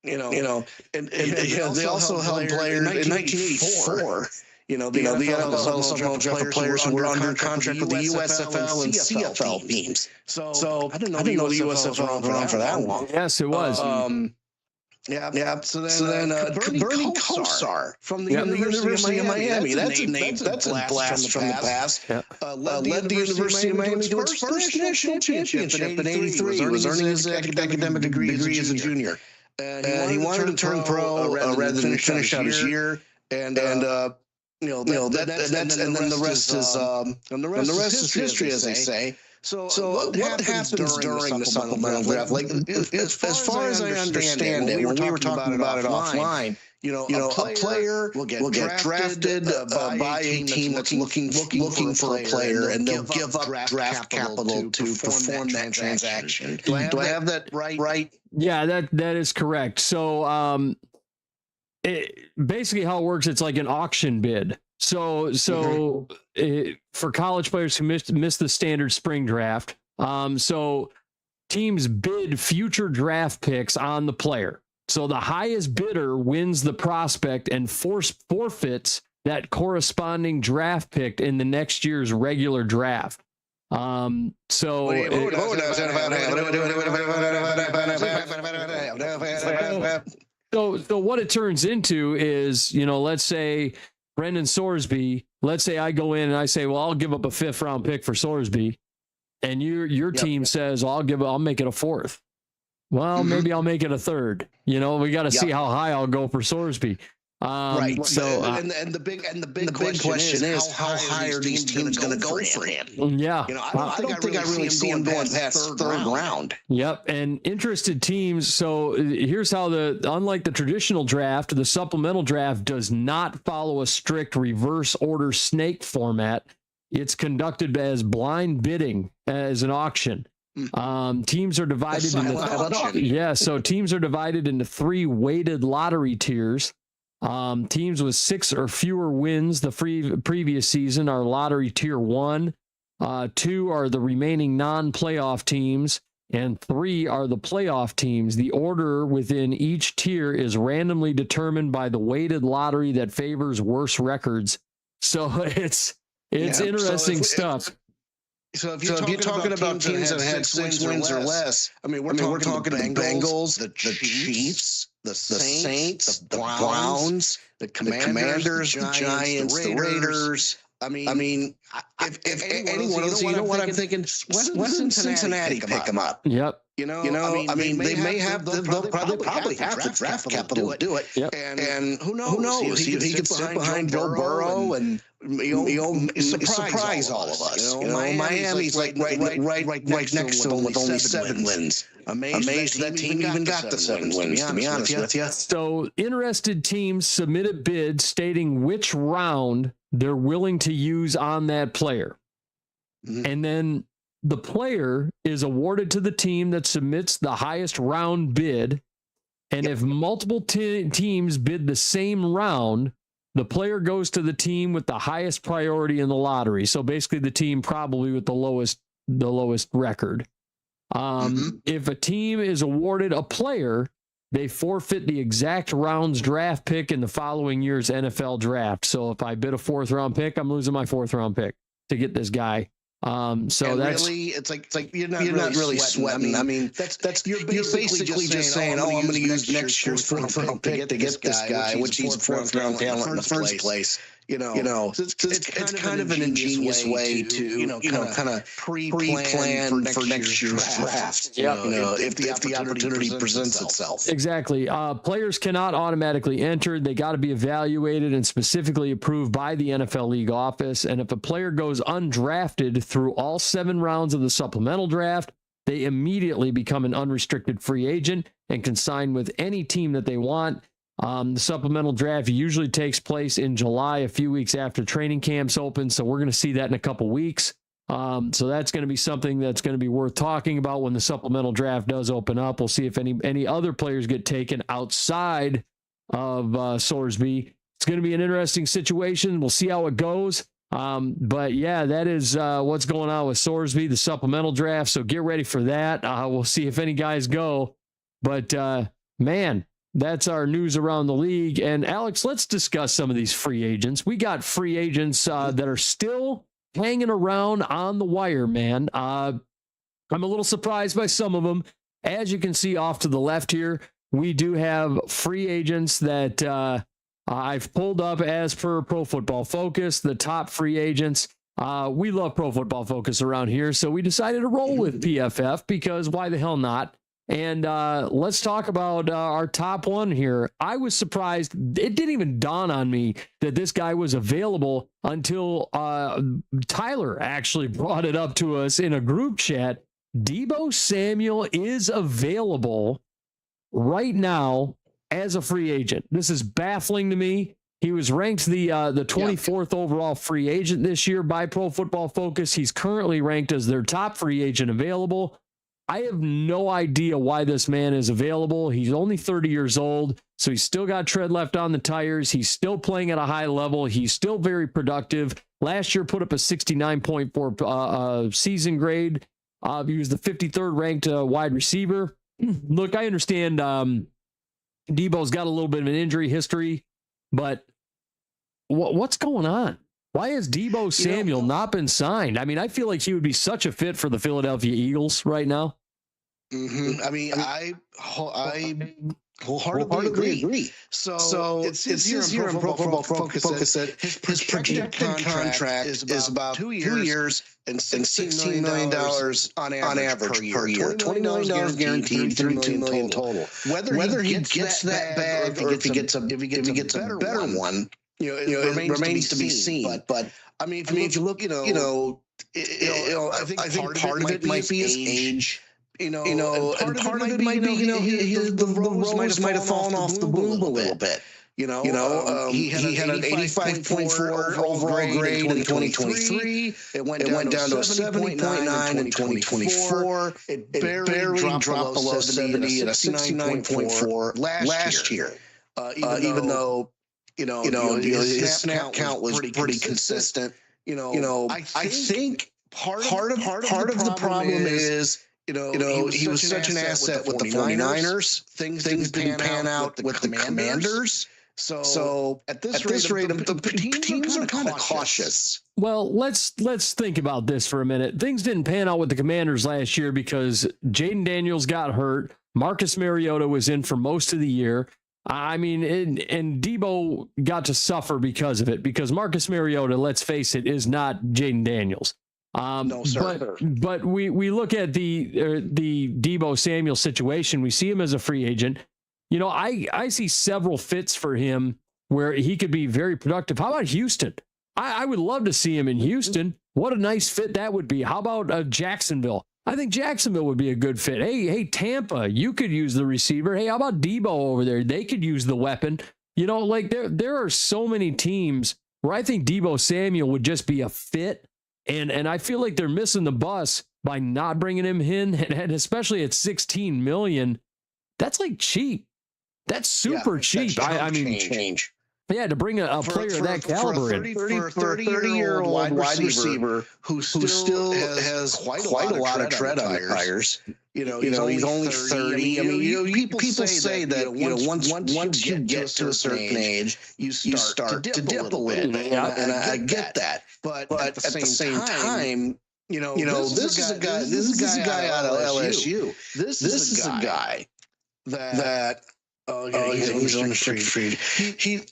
they also held players in 1984. The NFL supplemental draft for players who were under contract with the USFL and CFL teams. So I didn't know the USFL had been on for that long. Yes, it was. Yeah. So then Bernie Kosar from the University of Miami. That's a blast from the past. Yeah. Led the University of Miami to its first national championship in '83. He was earning his academic degree as a junior. And he wanted to turn pro rather than finish out his year. And then the rest is history, as they say. So what happens during the supplemental draft? Like, as far as I understand it, when we were talking about it offline, a player will get drafted by a team that's looking for a player, and they'll give up draft capital to perform that transaction. Do I have that right? Yeah, that is correct. So basically how it works, it's like an auction bid. So for college players who missed the standard spring draft, so teams bid future draft picks on the player. So the highest bidder wins the prospect and forfeits that corresponding draft pick in the next year's regular draft. So what it turns into is, let's say Brendan Sorsby, let's say I go in and I say, well, I'll give up a 5th round pick for Sorsby. And your team says, well, I'll make it a 4th. Well, maybe I'll make it a 3rd. We got to see how high I'll go for Sorsby. Right. So, the big question is how high are these teams going to go for him? Yeah. I don't think I really see him going past third round. Yep. And interested teams. So here's how unlike the traditional draft, the supplemental draft does not follow a strict reverse order snake format. It's conducted as blind bidding, as an auction. Teams are divided so teams are divided into 3 weighted lottery tiers. Teams with 6 or fewer wins the previous season are lottery tier 1. 2 are the remaining non-playoff teams, and 3 are the playoff teams. The order within each tier is randomly determined by the weighted lottery that favors worse records. So it's interesting stuff. So if you're talking about teams that had 6 wins or less, we're talking the Bengals, the Chiefs, the Saints, the Browns, the Commanders, the Giants, the Raiders. If any one of those, what I'm thinking, why doesn't Cincinnati pick them up? Yep. They may have they'll probably have the draft capital to do it. Yep. And who knows? He could sit behind Joe Burrow and surprise all of us. Miami's like right next to him with only 7 wins. Amazed that team even got the 7 wins, to be honest with you. So interested teams submit a bid stating which round they're willing to use on that player. And then the player is awarded to the team that submits the highest round bid. And if multiple teams bid the same round, the player goes to the team with the highest priority in the lottery. So basically the team probably with the lowest record. If a team is awarded a player, they forfeit the exact round's draft pick in the following year's NFL draft. So if I bid a 4th round pick, I'm losing my 4th round pick to get this guy. So that's really, it's like you're not really sweating. That's you're basically just saying, I'm going to use next year's 4th round pick to get this guy, which he's a 4th round talent in the first place. It's kind of an ingenious way to kind of pre-plan for next year's draft. If the opportunity presents itself. Exactly. Players cannot automatically enter. They got to be evaluated and specifically approved by the NFL League office. And if a player goes undrafted through all 7 rounds of the supplemental draft, they immediately become an unrestricted free agent and can sign with any team that they want. The supplemental draft usually takes place in July, a few weeks after training camps open. So we're going to see that in a couple weeks. So that's going to be something that's going to be worth talking about when the supplemental draft does open up. We'll see if any other players get taken outside of Sorsby. It's going to be an interesting situation. We'll see how it goes. But yeah, that is what's going on with Sorsby, the supplemental draft. So get ready for that. We'll see if any guys go. But man, that's our news around the league. And Alex, let's discuss some of these free agents. We got free agents that are still hanging around on the wire, man. I'm a little surprised by some of them. As you can see off to the left here, we do have free agents that I've pulled up as per Pro Football Focus, the top free agents. We love Pro Football Focus around here, so we decided to roll with PFF because why the hell not? And let's talk about our top one here. I was surprised. It didn't even dawn on me that this guy was available until Tyler actually brought it up to us in a group chat. Deebo Samuel is available right now as a free agent. This is baffling to me. He was ranked the 24th overall free agent this year by Pro Football Focus. He's currently ranked as their top free agent available. I have no idea why this man is available. He's only 30 years old, so he's still got tread left on the tires. He's still playing at a high level. He's still very productive. Last year put up a 69.4 season grade. He was the 53rd ranked wide receiver. Look, I understand Deebo's got a little bit of an injury history, but what's going on? Why has Deebo Samuel not been signed? I mean, I feel like he would be such a fit for the Philadelphia Eagles right now. I mean, I wholeheartedly agree. So it says here in Pro Football Focus that his projected contract is about 2 years and $16 million on average per year. $20 million guaranteed, $32 million total. Whether he gets that bag or if he gets a better one, it remains to be seen. But I mean, if you look, I think part of it might be his age. And part of it might be, the rose might have fallen off the bloom a little bit. He had an 85.4 overall grade in 2023. It went down to a 70.9 in 2024. It barely dropped below 70 at a 69.4 last year. Even though his snap count was pretty consistent. I think part of the problem is, he was such an asset with the 49ers. Things didn't pan out with the Commanders. So at this rate, the teams are kind of cautious. Well, let's think about this for a minute. Things didn't pan out with the Commanders last year because Jaden Daniels got hurt. Marcus Mariota was in for most of the year. I mean, and Deebo got to suffer because of it, because Marcus Mariota, let's face it, is not Jaden Daniels. No, sir. But we look at the Deebo Samuel situation. We see him as a free agent. I see several fits for him where he could be very productive. How about Houston? I would love to see him in Houston. What a nice fit that would be. How about Jacksonville? I think Jacksonville would be a good fit. Hey, Tampa, you could use the receiver. Hey, how about Deebo over there? They could use the weapon. There are so many teams where I think Deebo Samuel would just be a fit. And I feel like they're missing the bus by not bringing him in, and especially at $16 million. That's like cheap. That's super cheap. I mean, change. Yeah, to bring a player of that caliber in. For a 30-year-old wide receiver who still has quite a lot of tread on the tires. He's only 30. I mean, people say that once you get to a certain age, you start to dip a little bit, and I get that. But at the same time, this is a guy out of LSU. This is a guy that. He's on the street.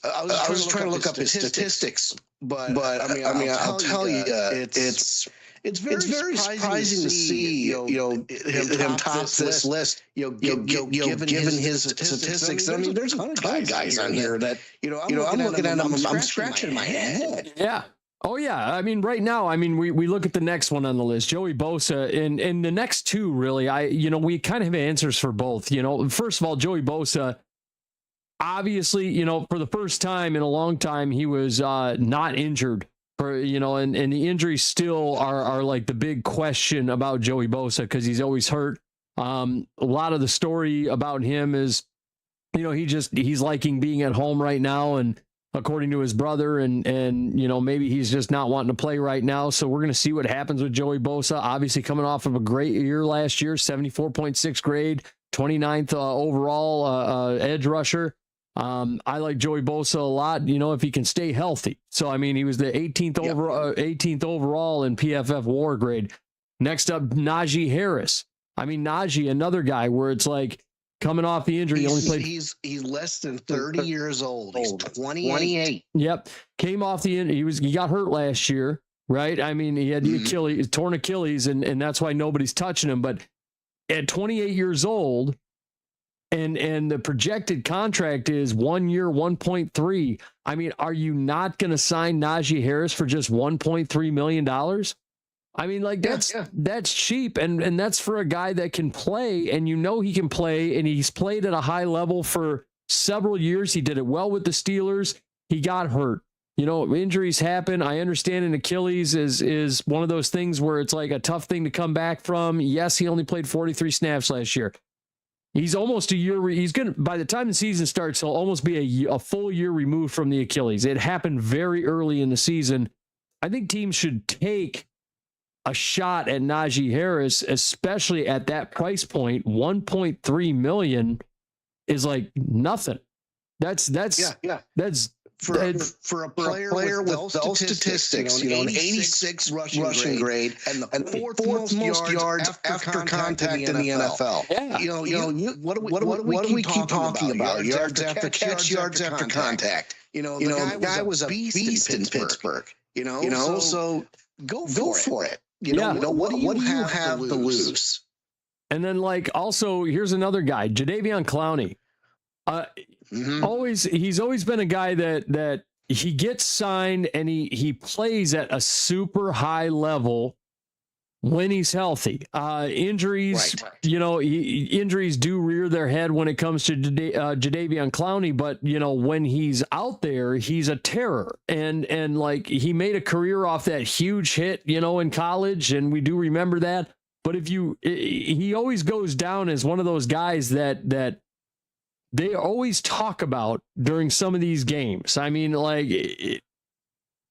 I was trying to look up his statistics, but I'll tell you, it's very surprising to see him top this list. Given his statistics. I mean, there's a ton of guys on here that I'm looking at them. I'm scratching my head. Yeah. Oh, yeah. I mean, right now, we look at the next one on the list, Joey Bosa, and the next two, really, we kind of have answers for both. First of all, Joey Bosa, obviously, for the first time in a long time, he was not injured. And the injuries still are like the big question about Joey Bosa because he's always hurt. A lot of the story about him is, he's liking being at home right now, and according to his brother, and maybe he's just not wanting to play right now. So we're going to see what happens with Joey Bosa. Obviously coming off of a great year last year, 74.6 grade, 29th overall edge rusher. I like Joey Bosa a lot, if he can stay healthy. So, he was the 18th overall in PFF WAR grade. Next up, Najee Harris. Najee, another guy where it's like, coming off the injury. He's less than 30 years old. He's 28. Yep. Came off the injury. He got hurt last year, right? I mean, he had the torn Achilles, and that's why nobody's touching him. But at 28 years old, and the projected contract is 1 year, 1.3. I mean, are you not going to sign Najee Harris for just $1.3 million? I mean, like that's cheap, and that's for a guy that can play, and he can play, and he's played at a high level for several years. He did it well with the Steelers. He got hurt. Injuries happen. I understand an Achilles is one of those things where it's like a tough thing to come back from. Yes, he only played 43 snaps last year. He's almost a year. He's going to, by the time the season starts, he'll almost be a full year removed from the Achilles. It happened very early in the season. I think teams should take a shot at Najee Harris, especially at that price point. 1.3 million is like nothing. That's for a player with those statistics, an 86 rushing grade and the fourth most yards after contact in the NFL. Yeah. What do we keep talking about? Yards after catch, yards after contact. The guy was a beast in Pittsburgh. So go for it. What do you have to lose? And then, also, here's another guy, Jadeveon Clowney. He's always been a guy that he gets signed and he plays at a super high level when he's healthy. Injuries, injuries do rear their head when it comes to Jadeveon Clowney, but when he's out there, he's a terror. And he made a career off that huge hit, in college, and we do remember that. But he always goes down as one of those guys that they always talk about during some of these games. I mean,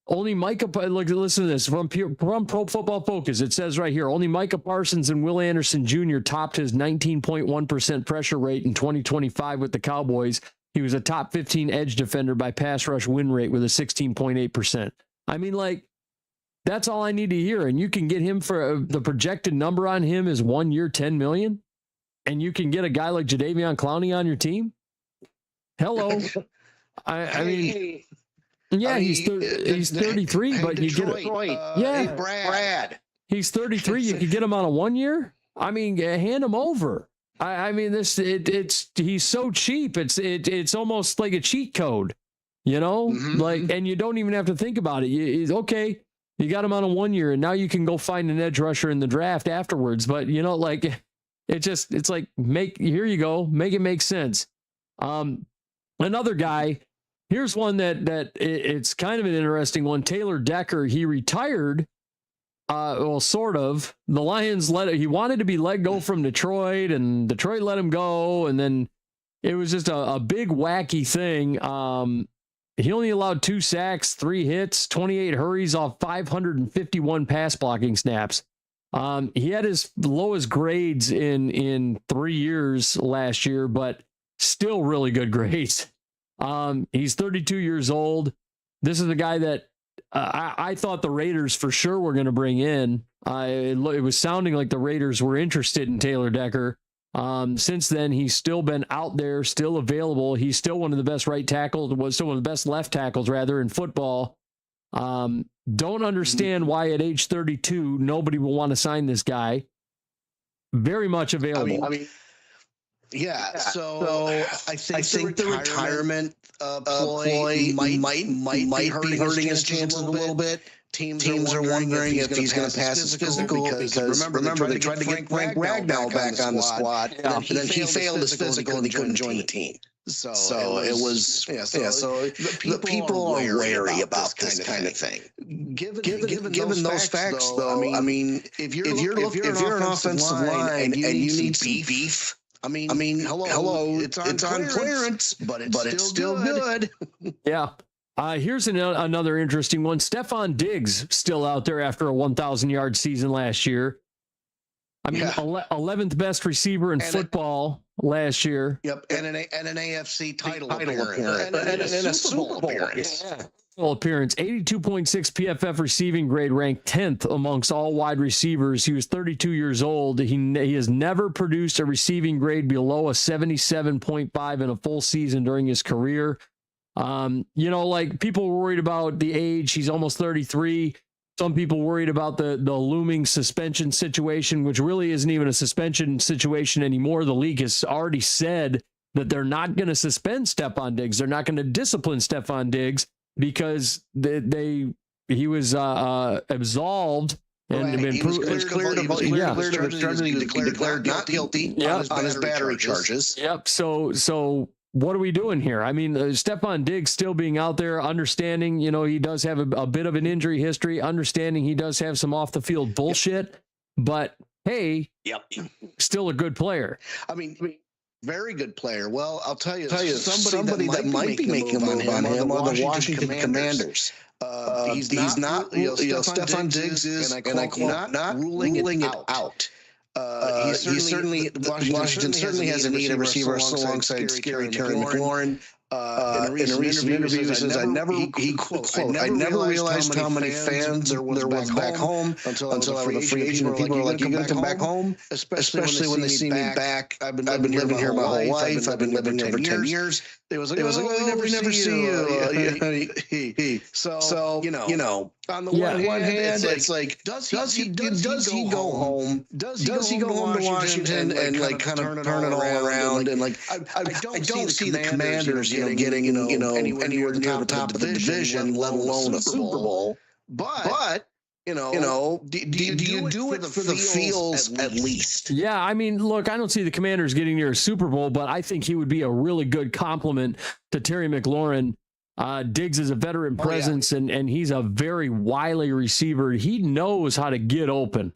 only Micah, listen to this from Pro Football Focus. It says right here, only Micah Parsons and Will Anderson Jr. topped his 19.1% pressure rate in 2025 with the Cowboys. He was a top 15 edge defender by pass rush win rate with a 16.8%. I mean, that's all I need to hear. And you can get him for the projected number on him is 1 year, 10 million. And you can get a guy like Jadeveon Clowney on your team? Hello. I mean, he's 33, but Detroit, you get Brad. He's 33. You could get him on a 1 year. I mean, hand him over. I mean, he's so cheap. It's almost like a cheat code, and you don't even have to think about it. He's okay. You got him on a 1 year, and now you can go find an edge rusher in the draft afterwards. But it's like, here you go. Make it make sense. Another guy, here's one that it's kind of an interesting one. Taylor Decker, he retired. Sort of. The Lions he wanted to be let go from Detroit, and Detroit let him go. And then it was just a big wacky thing. He only allowed 2 sacks, 3 hits, 28 hurries off 551 pass blocking snaps. He had his lowest grades in 3 years last year, but still really good grades. He's 32 years old. This is the guy that I thought the Raiders for sure were going to bring in. It was sounding like the Raiders were interested in Taylor Decker. Since then, he's still been out there, still available. He's still one of the best right tackles, was still one of the best left tackles, rather, in football. Don't understand why at age 32, nobody will want to sign this guy. Very much available. I mean, so I think the retirement ploy might be hurting his chances a little bit. Teams are wondering if he's going to pass his physical because remember they tried to get Frank Ragnow back on the squad, and then he failed his physical and he couldn't join the team. So it was the people are wary about this kind of thing. Given those facts, though, I mean, if you're an offensive line and you need some beef. I mean, hello, it's on clearance, but it's still good. Yeah. Here's another interesting one. Stephon Diggs still out there after a 1,000-yard season last year. I mean, 11th best receiver in football last year. Yep, and an AFC title appearance. And a Super Bowl appearance. appearance, 82.6 PFF receiving grade, ranked 10th amongst all wide receivers. He was 32 years old. He has never produced a receiving grade below a 77.5 in a full season during his career. Like people were worried about the age. He's almost 33. Some people worried about the looming suspension situation, which really isn't even a suspension situation anymore. The league has already said that they're not going to suspend Stephon Diggs. They're not going to discipline Stephon Diggs because he was absolved and been cleared not guilty on his battery charges. Yep. So what are we doing here? I mean, Stephon Diggs still being out there, understanding, he does have a bit of an injury history, understanding he does have some off the field bullshit, but hey, still a good player. I mean, very good player. Well, I'll tell you somebody that might be making a move on him are the Washington Commanders. He's not, Stephon Diggs is, and I quote, not ruling it out. Washington certainly has a need a receiver alongside Scary Terry McLaurin. In a recent interview, he says, I never realized how many fans there was back home until I was a free agent, and people were like, you going to come back home? Especially when they see me back. I've been living here my whole life. I've been living here for 10 years. It was like, oh, we never see you. So, on the one hand, it's like, does he go home? Does he go home to Washington and like kind of turn it all around? And like, I don't see the Commanders getting anywhere near the top of the division, let alone a Super Bowl. But do you do it for the feels at least? Yeah, I mean, look, I don't see the Commanders getting near a Super Bowl, but I think he would be a really good compliment to Terry McLaurin. Diggs is a veteran presence, and he's a very wily receiver. He knows how to get open,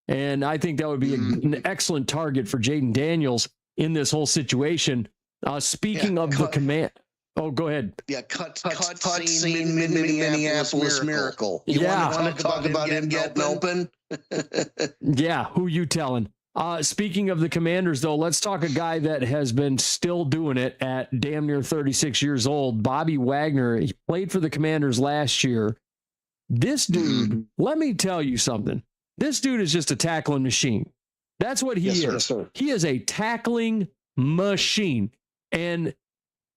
and I think that would be an excellent target for Jaden Daniels in this whole situation. Speaking of the command... Oh, go ahead. Yeah, cut scene, Minneapolis Miracle. You want to talk about him getting open? Yeah, who you telling? Speaking of the Commanders, though, let's talk a guy that has been still doing it at damn near 36 years old, Bobby Wagner. He played for the Commanders last year. This dude, let me tell you something. This dude is just a tackling machine. That's what he is. Sir. He is a tackling machine. And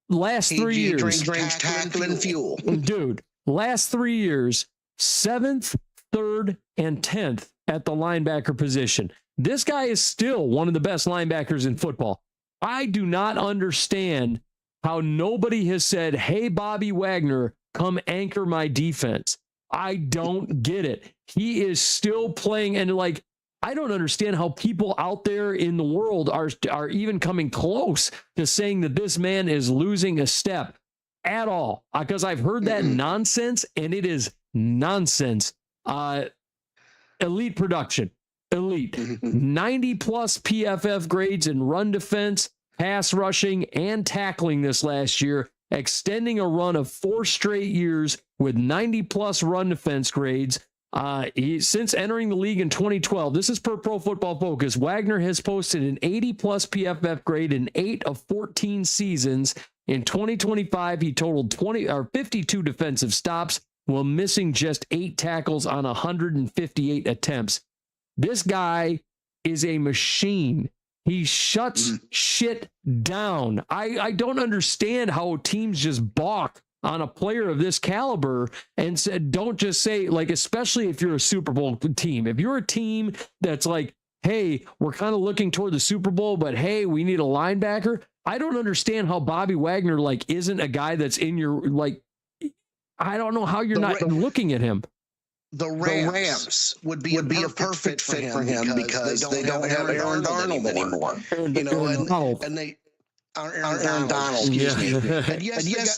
last 3 years, tackling fuel. Dude, last 3 years, 7th, 3rd, and 10th at the linebacker position. This guy is still one of the best linebackers in football. I do not understand how nobody has said, hey, Bobby Wagner, come anchor my defense. I don't get it. He is still playing, and like, I don't understand how people out there in the world are even coming close to saying that this man is losing a step at all, because I've heard that nonsense, and it is nonsense. Elite production, elite, 90 plus PFF grades in run defense, pass rushing, and tackling this last year, extending a run of 4 straight years with 90 plus run defense grades. Since entering the league in 2012, this is per Pro Football Focus, Wagner has posted an 80 plus PFF grade in 8 of 14 seasons. In 2025, he totaled 52 defensive stops while missing just 8 tackles on 158 attempts. This guy is a machine. He shuts shit down. I don't understand how teams just balk on a player of this caliber and said, don't just say, like, especially if you're a Super Bowl team. If you're a team that's like, hey, we're kind of looking toward the Super Bowl, but hey, we need a linebacker. I don't understand how Bobby Wagner, like, isn't a guy that's in your, like, I don't know how you're not looking at him. The Rams would be a perfect fit for him because they don't have Aaron Donald anymore. And they Aaron Donald, excuse me. And yes,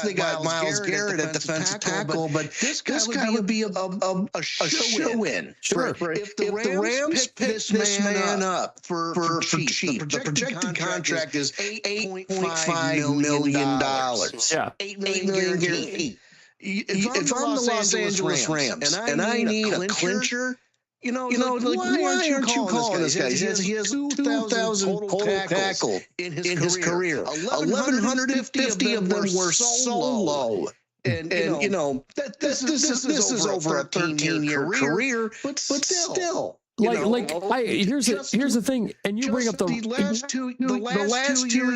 they got Myles Garrett at defensive tackle, but this guy would be a shoe-in. Sure. If the Rams pick this man up for cheap, the projected contract is $8.5 million. Yeah. $8 million guaranteed. If I'm the Los Angeles Rams and I need a clincher, why aren't you calling this guy? He has 2,000 total tackles in his career. 1,150 of them were solo. And you know that this is over a 13-year career, but still. Here's the thing, and you bring up the last two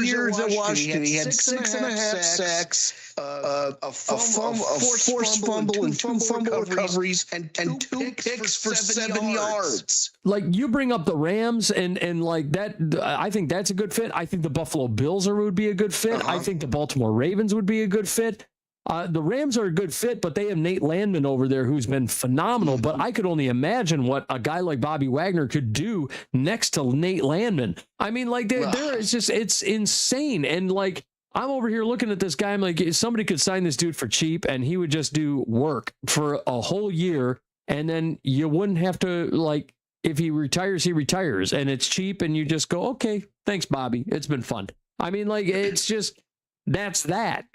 years at Washington, he had 6.5 sacks, a forced fumble, and 2 fumble recoveries, and 2 picks for 7 yards. Like, you bring up the Rams, and like that, I think that's a good fit. I think the Buffalo Bills would be a good fit. I think the Baltimore Ravens would be a good fit. The Rams are a good fit, but they have Nate Landman over there who's been phenomenal. But I could only imagine what a guy like Bobby Wagner could do next to Nate Landman. I mean, like, it's insane. And like, I'm over here looking at this guy. I'm like, somebody could sign this dude for cheap and he would just do work for a whole year. And then you wouldn't have to, like, if he retires, he retires, and it's cheap. And you just go, okay, thanks, Bobby. It's been fun. I mean, like, it's just, that's that,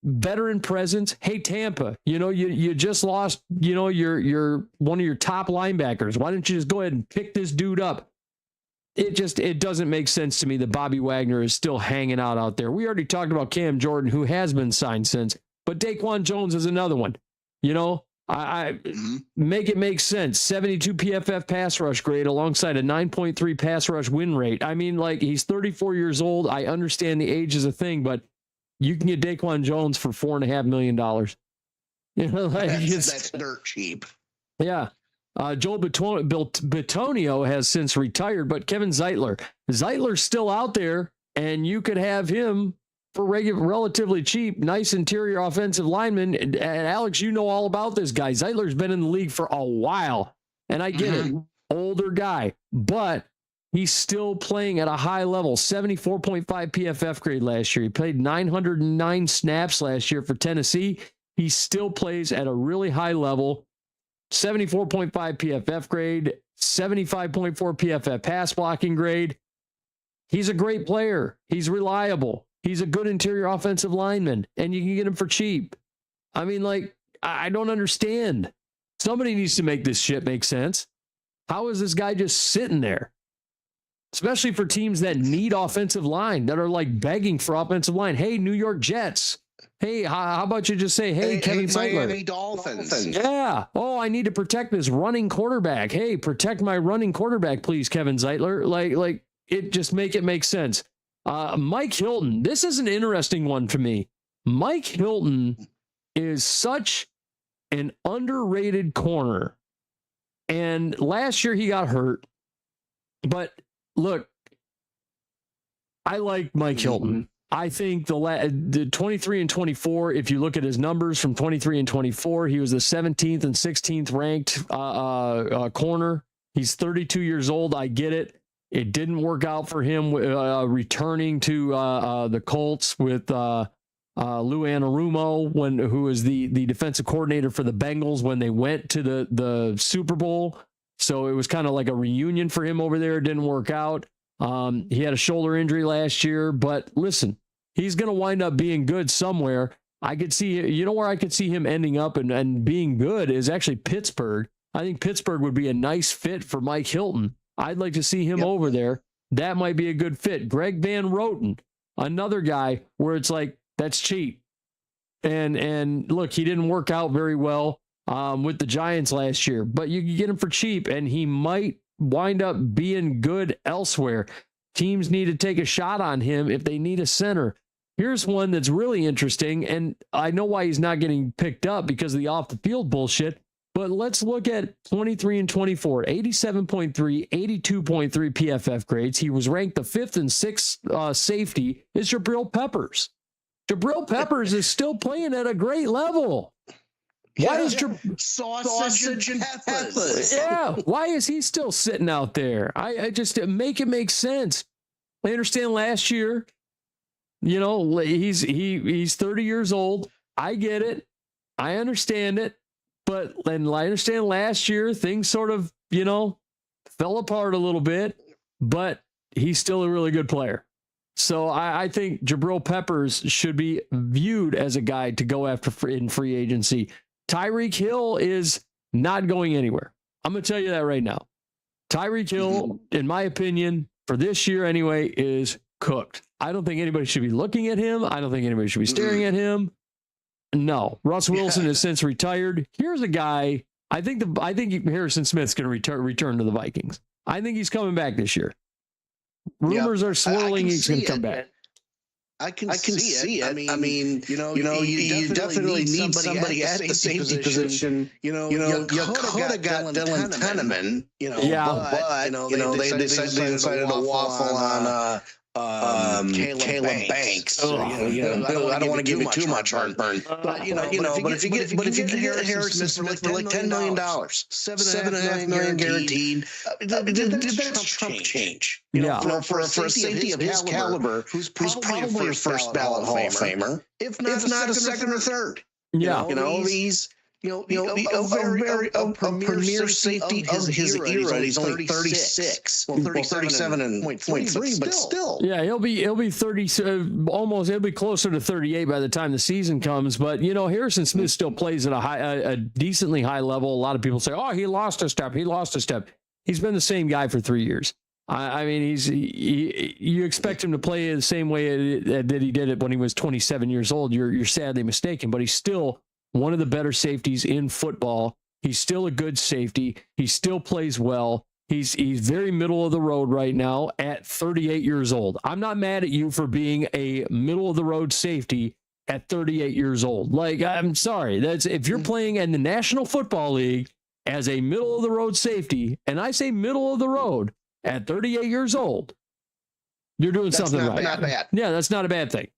veteran presence. Hey, Tampa, you just lost, your one of your top linebackers. Why don't you just go ahead and pick this dude up? It doesn't make sense to me that Bobby Wagner is still hanging out there. We already talked about Cam Jordan, who has been signed since, but Daquan Jones is another one. I make it make sense. 72 PFF pass rush grade alongside a 9.3 pass rush win rate. I mean, like, he's 34 years old. I understand the age is a thing, but you can get Daquan Jones for $4.5 million. That's dirt cheap. Yeah. Joel Bitonio has since retired, but Kevin Zeitler's still out there, and you could have him for relatively cheap, nice interior offensive lineman. And Alex, you know all about this guy. Zeitler's been in the league for a while, and I get it, older guy, but he's still playing at a high level. 74.5 PFF grade last year. He played 909 snaps last year for Tennessee. He still plays at a really high level. 74.5 PFF grade, 75.4 PFF pass blocking grade. He's a great player. He's reliable. He's a good interior offensive lineman, and you can get him for cheap. I mean, like, I don't understand. Somebody needs to make this shit make sense. How is this guy just sitting there? Especially for teams that need offensive line, that are like begging for offensive line. Hey, New York Jets. Hey, how about you just say, hey Kevin Zeitler. Miami Dolphins. Yeah. Oh, I need to protect this running quarterback. Hey, protect my running quarterback, please, Kevin Zeitler. Like it just make it make sense. Mike Hilton. This is an interesting one for me. Mike Hilton is such an underrated corner. And last year he got hurt. But look, I like Mike Hilton. I think the 23 and 24, if you look at his numbers from 23 and 24, he was the 17th and 16th ranked corner. He's 32 years old. I get it. It didn't work out for him returning to the Colts with Lou Anarumo, who was the defensive coordinator for the Bengals when they went to the Super Bowl. So it was kind of like a reunion for him over there. It didn't work out. He had a shoulder injury last year, but listen, he's going to wind up being good somewhere. I could see, where I could see him ending up and being good is actually Pittsburgh. I think Pittsburgh would be a nice fit for Mike Hilton. I'd like to see him over there. That might be a good fit. Greg Van Roten, another guy where it's like, that's cheap. And look, he didn't work out very well with the Giants last year, but you can get him for cheap, and he might wind up being good elsewhere. Teams need to take a shot on him if they need a center. Here's one that's really interesting, and I know why he's not getting picked up because of the off-the-field bullshit, but let's look at 23 and 24, 87.3, 82.3 PFF grades. He was ranked the 5th and 6th safety. Is Jabril Peppers. Jabril Peppers is still playing at a great level. Why is sausage and peppers? Yeah, why is he still sitting out there? I just make it make sense. I understand last year, he's 30 years old. I get it. I understand it. But and I understand last year things sort of, fell apart a little bit, but he's still a really good player. So I think Jabril Peppers should be viewed as a guy to go after in free agency. Tyreek Hill is not going anywhere. I'm going to tell you that right now. Tyreek Hill, in my opinion, for this year anyway, is cooked. I don't think anybody should be looking at him. I don't think anybody should be staring at him. No, Russ Wilson has since retired. Here's a guy. I think Harrison Smith's going to return to the Vikings. I think he's coming back this year. Rumors are swirling he's going to come back. I can see it. I mean, you definitely need somebody at the safety position. You could have got Dylan Teneman. But they decided to waffle on Caleb Banks. I don't want to give you too much heartburn. But if you get Harrison Smith for like $10 million, $7.5 million guaranteed, that's chump change. For a safety of his caliber, who's probably a first ballot Hall of Famer, if not a second or third. He's a premier safety of his era. He's only 36. Well, 37.3, but still. Yeah, he'll be 30, almost. He'll be closer to 38 by the time the season comes. But Harrison Smith still plays at a decently high level. A lot of people say, "Oh, he lost a step. He's been the same guy for 3 years. I mean, you expect him to play the same way that he did it when he was 27 years old. You're sadly mistaken, but he's still one of the better safeties in football. He's still a good safety. He still plays well. He's very middle of the road right now at 38 years old. I'm not mad at you for being a middle of the road safety at 38 years old. Like, I'm sorry. That's if you're playing in the National Football League as a middle of the road safety, and I say middle of the road at 38 years old, you're doing something right. Not bad. Yeah, that's not a bad thing.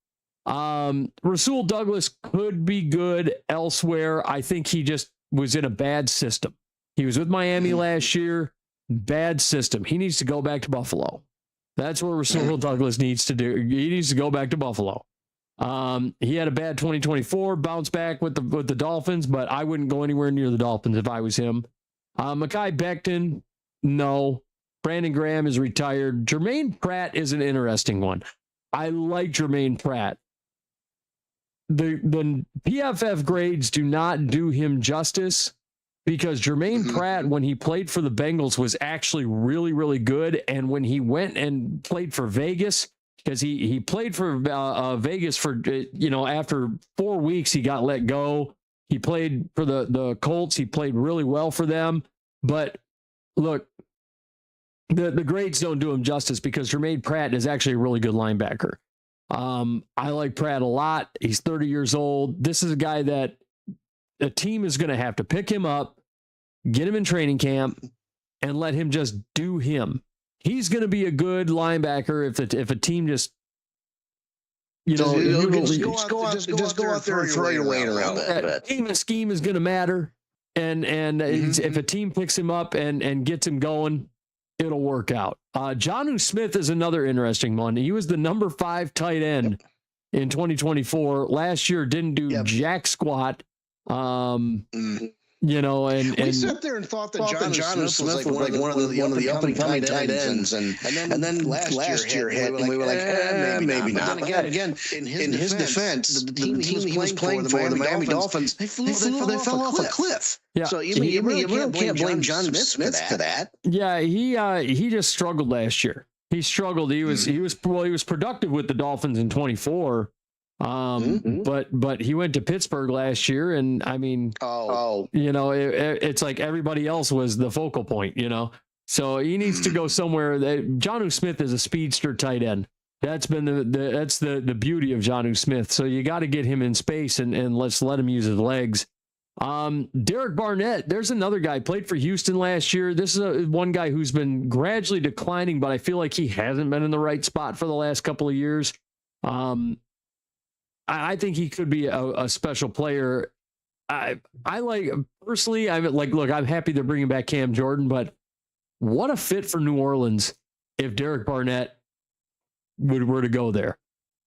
Rasul Douglas could be good elsewhere. I think he just was in a bad system. He was with Miami last year. Bad system. He needs to go back to Buffalo. That's what Rasul Douglas needs to do. He needs to go back to Buffalo. He had a bad 2024, bounce back with the Dolphins, but I wouldn't go anywhere near the Dolphins if I was him. Mekhi Becton, no. Brandon Graham is retired. Jermaine Pratt is an interesting one. I like Jermaine Pratt. The PFF grades do not do him justice because Jermaine Pratt, when he played for the Bengals, was actually really, really good. And when he went and played for Vegas, because he played for Vegas for, after 4 weeks, he got let go. He played for the Colts. He played really well for them. But look, the grades don't do him justice because Jermaine Pratt is actually a really good linebacker. I like Pratt a lot. He's 30 years old. This is a guy that a team is going to have to pick him up, get him in training camp, and let him just do him. He's going to be a good linebacker if a team just go out there and throw your weight around. Team and scheme is going to matter, and if a team picks him up and gets him going, it'll work out. Jonnu Smith is another interesting one. He was the number 5 tight end in 2024. Last year didn't do jack squat. And we sat there and thought that Jonnu Smith was like one of the up and coming tight ends, and then last year hit, and we were like, maybe not. But then again, in his defense, the team he was playing for, the Miami Dolphins, they fell off a cliff. Yeah. So you really can't blame Jonnu Smith for that. Yeah, he just struggled last year. He struggled. He was productive with the Dolphins in 24. But he went to Pittsburgh last year, and I mean, it's like everybody else was the focal point, So he needs to go somewhere. Jonnu Smith is a speedster tight end. That's been the beauty of Jonnu Smith. So you got to get him in space and let's let him use his legs. Derek Barnett, there's another guy, played for Houston last year. This is one guy who's been gradually declining, but I feel like he hasn't been in the right spot for the last couple of years. I think he could be a special player. I like personally. I'm happy they're bringing back Cam Jordan, but what a fit for New Orleans if Derek Barnett were to go there.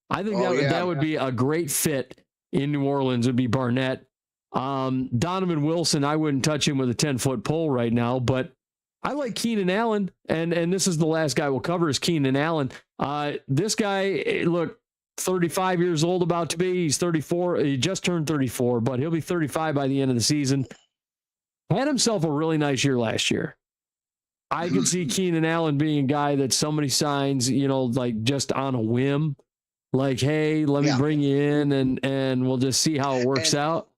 I think that would be a great fit in New Orleans. Would be Barnett. Donovan Wilson, I wouldn't touch him with a 10-foot pole right now, but I like Keenan Allen, and this is the last guy we'll cover is Keenan Allen. This guy, look, 35 years old about to be. He's 34. He just turned 34, but he'll be 35 by the end of the season. Had himself a really nice year last year. I could see Keenan Allen being a guy that somebody signs, like just on a whim. like, hey, let me bring you in and we'll just see how it works out.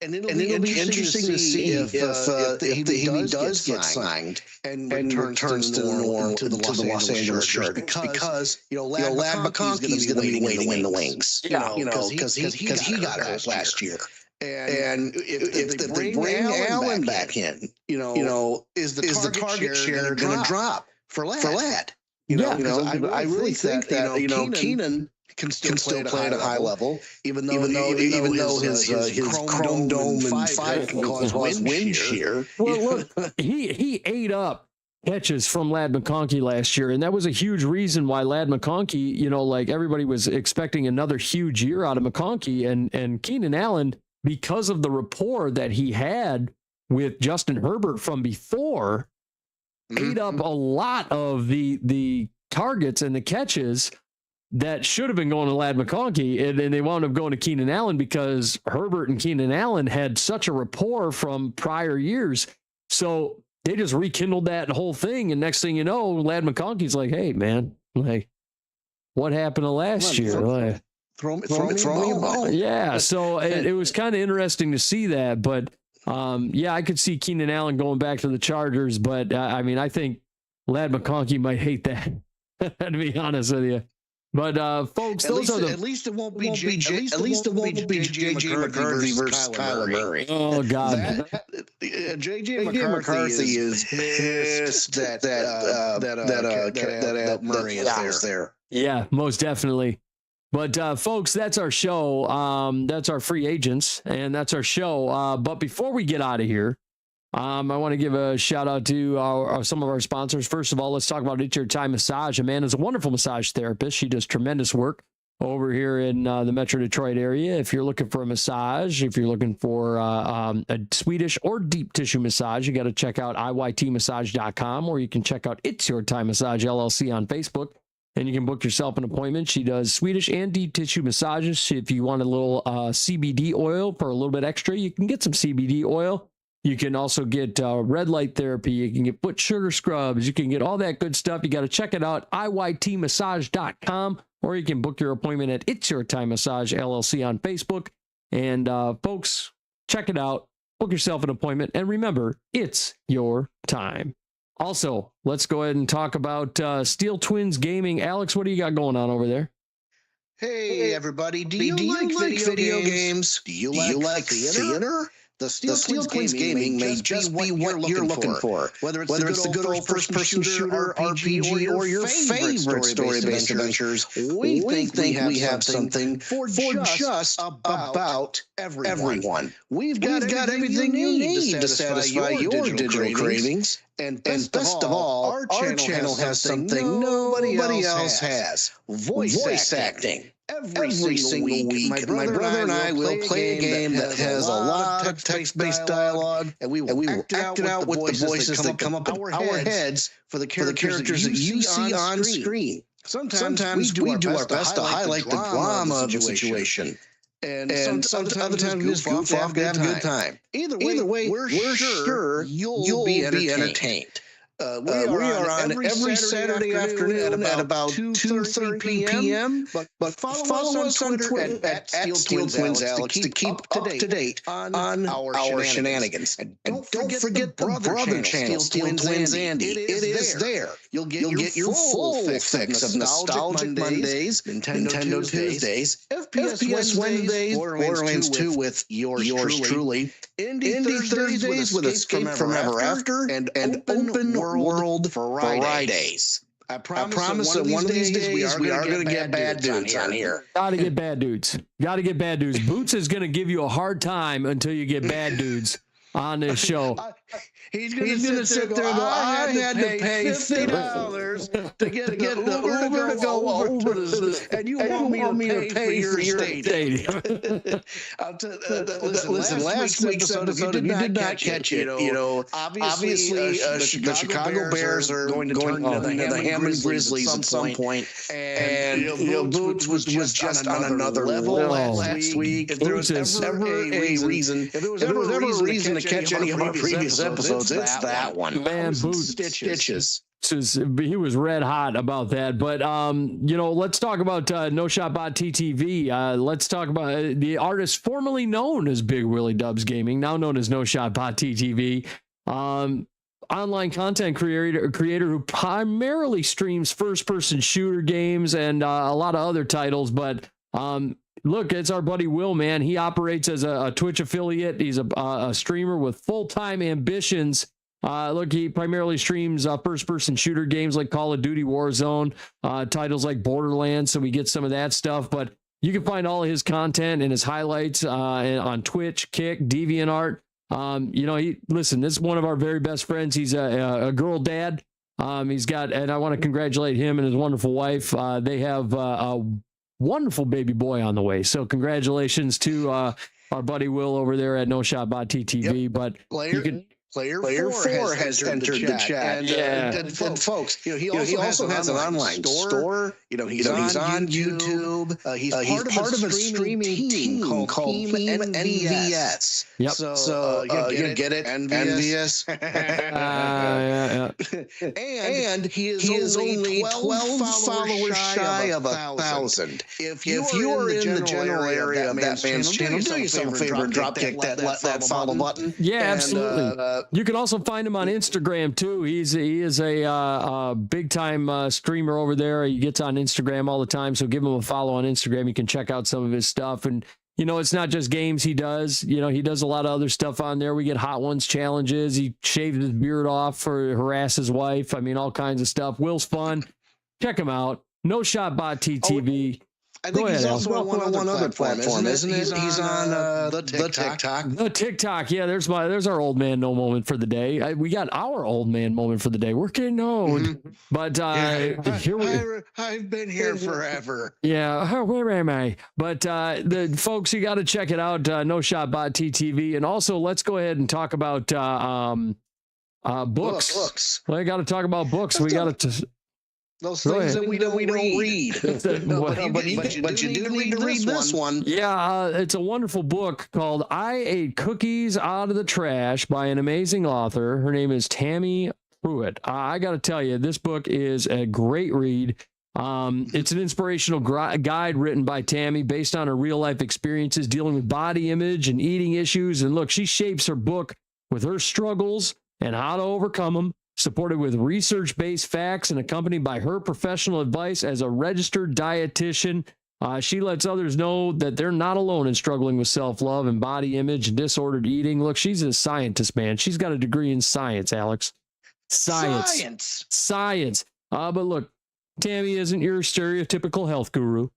And it'll be interesting to see if he does get signed and returns to the norm to the Los Angeles Chargers because Ladd McConkey's going to be waiting to win the Wings, because he got hurt last year. And if they bring Allen back in, is the target share going to drop for Ladd? I really think that Keenan can still play at a high level, even though his Chrome Dome and 5 can cause wind shear. Well, look, he ate up catches from Ladd McConkey last year, and that was a huge reason why Ladd McConkey, like everybody was expecting another huge year out of McConkey, and Keenan Allen, because of the rapport that he had with Justin Herbert from before, ate up a lot of the targets and the catches that should have been going to Ladd McConkey, and they wound up going to Keenan Allen because Herbert and Keenan Allen had such a rapport from prior years. So they just rekindled that whole thing, and next thing you know, Ladd McConkey's like, hey, man, like, what happened to last year? Throw me a ball. Yeah, so it was kind of interesting to see that, but I could see Keenan Allen going back to the Chargers, but I think Ladd McConkey might hate that, to be honest with you. But folks, at least it won't be J.J. McCarthy versus Kyler Murray. Oh God, J.J. McCarthy is pissed that Murray is there. Yeah, most definitely. But folks, that's our show. That's our free agents, and that's our show. But before we get out of here, I want to give a shout out to some of our sponsors. First of all, let's talk about It's Your Time Massage. Amanda's a wonderful massage therapist. She does tremendous work over here in the Metro Detroit area. If you're looking for a massage, if you're looking for a Swedish or deep tissue massage, you got to check out iytmassage.com, or you can check out It's Your Time Massage LLC on Facebook, and you can book yourself an appointment. She does Swedish and deep tissue massages. If you want a little CBD oil for a little bit extra, you can get some CBD oil. You can also get red light therapy. You can get foot sugar scrubs. You can get all that good stuff. You got to check it out, iytmassage.com, or you can book your appointment at It's Your Time Massage LLC on Facebook. And folks, check it out. Book yourself an appointment. And remember, it's your time. Also, let's go ahead and talk about Steele Twins Gaming. Alex, what do you got going on over there? Hey, everybody. Do you like video games? Do you like theater? The Steele Twins Gaming may just be what you're looking for. Whether it's the good old first-person shooter, RPG, or your favorite story-based adventures, we think we have something for just about everyone. We've got everything you need to satisfy your digital cravings. And best of all, our channel has something nobody else has. Voice acting. Every single week, my brother and I will play a game that has a lot of text-based dialogue, and we will act it out with the voices that come up in our heads for the characters that you see on screen. Sometimes we do our best to highlight the drama of the situation, and other times we just goof off to have a good time. Either way, we're sure you'll be entertained. We are on every Saturday afternoon at about 2:30 p.m. But follow us on Twitter at Steele Twins Alex to keep up to date on our shenanigans. And don't forget the brother channel, Steele Twins Andy. It is there. You'll get your full fix of Nostalgic Mondays, Nintendo Tuesdays, FPS Wednesdays, Borderlands 2 with yours truly, Indie Thursdays with Escape from Ever After, and Open World Fridays. I promise that one of these days we are going to get bad dudes on here. Gotta get bad dudes. Boots is going to give you a hard time until you get bad dudes on this show. He's gonna sit there and go, I had to pay $50 to get the Uber to go over to this, and you want me to pay for your stadium. Listen, last week's episode, if you did not catch it, obviously the Chicago Bears are going to turn into the Hammond Grizzlies at some point, and Boots was just on another level last week. If there was ever a reason to catch any of our previous episodes, it's that one. Man, Boots stitches. he was red hot about that. But let's talk about No Shot Bot TTV. Let's talk about the artist formerly known as Big Willie Dubs Gaming, now known as No Shot Bot TTV. Online content creator who primarily streams first-person shooter games and a lot of other titles. But look, it's our buddy Will, man. He operates as a Twitch affiliate. He's a streamer with full-time ambitions. Look, he primarily streams first-person shooter games like Call of Duty Warzone, titles like Borderlands, so we get some of that stuff. But you can find all of his content and his highlights on Twitch, Kick, DeviantArt. This is one of our very best friends. He's a girl dad. He's got, and I want to congratulate him and his wonderful wife. They have a wonderful baby boy on the way. So congratulations to our buddy Will over there at No Shot Bot TTV. Yep. But Player 4 has entered the chat. And folks, he also has an online store. He's on YouTube. He's part of a streaming team called NVS. Yep. So you get it? NVS. And he is only 12 followers shy of 1,000. If you are in the general area of that man's channel, do yourself a favor and drop kick that follow button. Yeah, absolutely. You can also find him on Instagram too. He is a big time streamer over there. He gets on Instagram all the time, so give him a follow on Instagram. You can check out some of his stuff, and it's not just games he does. He does a lot of other stuff on there. We get Hot Ones challenges. He shaved his beard off for harass his wife. I mean, all kinds of stuff. Will's fun. Check him out. No Shot Bot TTV. I think he's also on one other platform, isn't it? He's on the TikTok. The TikTok, yeah. There's our old man no moment for the day. We got our old man moment for the day. We're getting old, but here I've been here forever. Yeah, where am I? But the folks, you got to check it out. No Shot Bot TTV, and also let's go ahead and talk about books. Well, I got to talk about books. We got to. Those things that we don't read. But you do need to read this one. Yeah, it's a wonderful book called I Ate Cookies Out of the Trash by an amazing author. Her name is Tammy Pruitt. I got to tell you, this book is a great read. It's an inspirational guide written by Tammy based on her real-life experiences dealing with body image and eating issues. And look, she shapes her book with her struggles and how to overcome them, supported with research-based facts and accompanied by her professional advice as a registered dietitian. She lets others know that they're not alone in struggling with self-love and body image and disordered eating. Look, she's a scientist, man. She's got a degree in science, Alex. Science. But look, Tammy isn't your stereotypical health guru.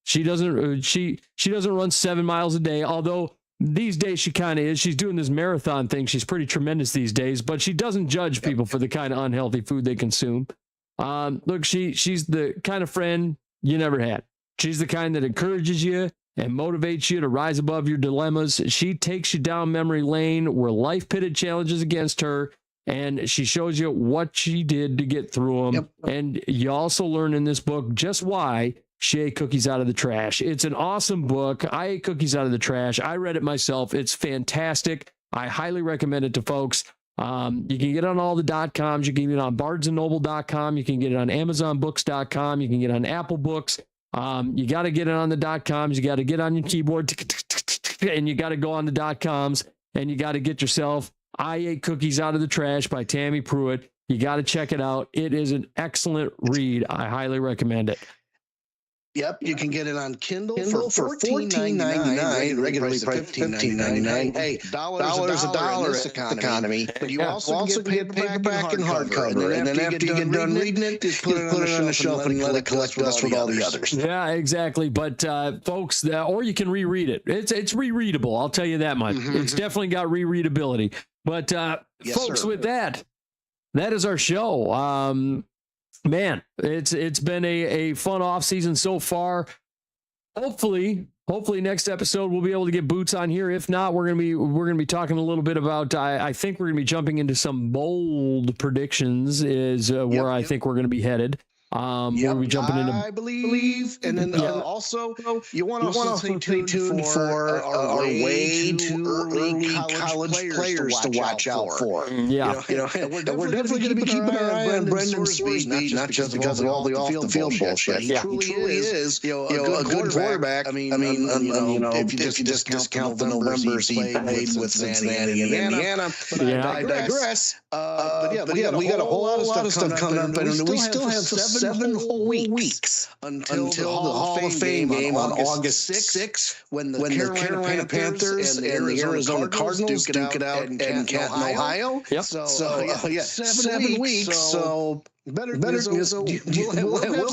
She doesn't run 7 miles a day, although these days she kind of is. She's doing this marathon thing. She's pretty tremendous these days, but she doesn't judge people for the kind of unhealthy food they consume. Look, she's the kind of friend you never had. She's the kind that encourages you and motivates you to rise above your dilemmas. She takes you down memory lane where life pitted challenges against her, and she shows you what she did to get through them. Yep. And you also learn in this book just why she ate cookies out of the trash. It's an awesome book. I ate cookies out of the trash. I read it myself. It's fantastic. I highly recommend it to folks. You can get it on all the .coms. You can get it on bardsandnoble.com. You can get it on amazonbooks.com. You can get it on Apple Books. You got to get it on the .coms. You got to get on your keyboard and you got to go on the .coms and you got to get yourself I Ate Cookies Out of the Trash by Tammy Pruitt. You got to check it out. It is an excellent read. I highly recommend it. Yep, you can get it on Kindle for $14.99, regularly priced $15.99. Hey, dollars a dollar in this economy. But you also get paperback and hardcover. And then after you get done reading it, just put it on the shelf and let it collect dust with all the others. Yeah, exactly. But folks, or you can reread it. It's rereadable. I'll tell you that much. It's definitely got rereadability. But folks, with that is our show. Man, it's been a fun off season so far. Hopefully next episode we'll be able to get Boots on here. If not, we're gonna be talking a little bit about. I think we're gonna be jumping into some bold predictions. Where I think we're gonna be headed. We'll be jumping into, I believe, and then also you want to stay tuned for our way to early college players to watch out for. Yeah, and we're definitely going to be keeping our eye on Brendan Sorsby, not just because of all the off the field bullshit. He truly is, a good quarterback. I mean, if you just discount the numbers he played with Cincinnati and Indiana. I digress. But we got a whole lot of stuff coming up, and we still have 7 whole weeks until the Hall of Fame game on August 6th, when the Carolina Panthers and the Arizona Cardinals duke it out in Canton, Ohio. Yep. So 7 weeks. So better we'll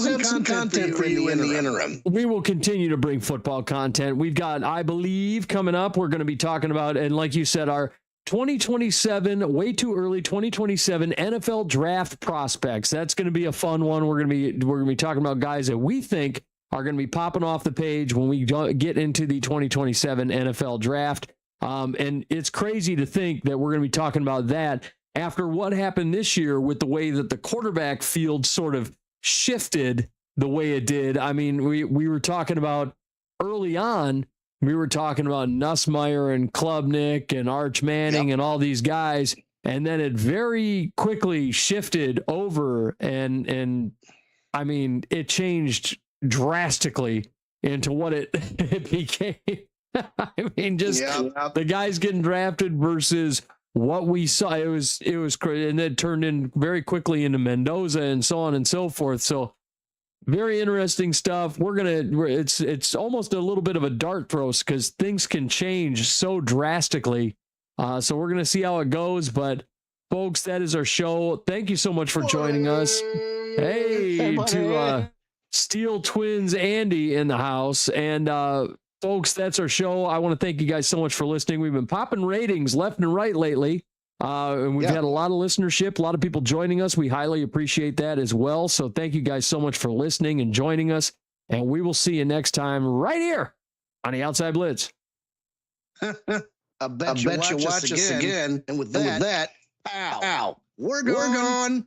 have some content for you in the interim. We will continue to bring football content. We've got, I believe, coming up, we're going to be talking about, and like you said, our 2027, way too early, 2027 NFL draft prospects. That's going to be a fun one. We're going to be talking about guys that we think are going to be popping off the page when we get into the 2027 NFL draft. And it's crazy to think that we're going to be talking about that after what happened this year with the way that the quarterback field sort of shifted the way it did. I mean, we were talking about early on, we were talking about Nussmeier and Klubnik and Arch Manning and all these guys. And then it very quickly shifted over and I mean, it changed drastically into what it became. I mean, just the guys getting drafted versus what we saw. It was crazy. And it turned in very quickly into Mendoza and so on and so forth. So very interesting stuff. It's almost a little bit of a dart throw because things can change so drastically. So we're going to see how it goes. But folks, that is our show. Thank you so much for joining us. Hey, to Steele Twins Andy in the house. And folks, that's our show. I want to thank you guys so much for listening. We've been popping ratings left and right lately. And we've had a lot of listenership, a lot of people joining us. We highly appreciate that as well. So thank you guys so much for listening and joining us. And we will see you next time right here on the Outside Blitz. I bet you watch us again. And with that, ow, we're gone.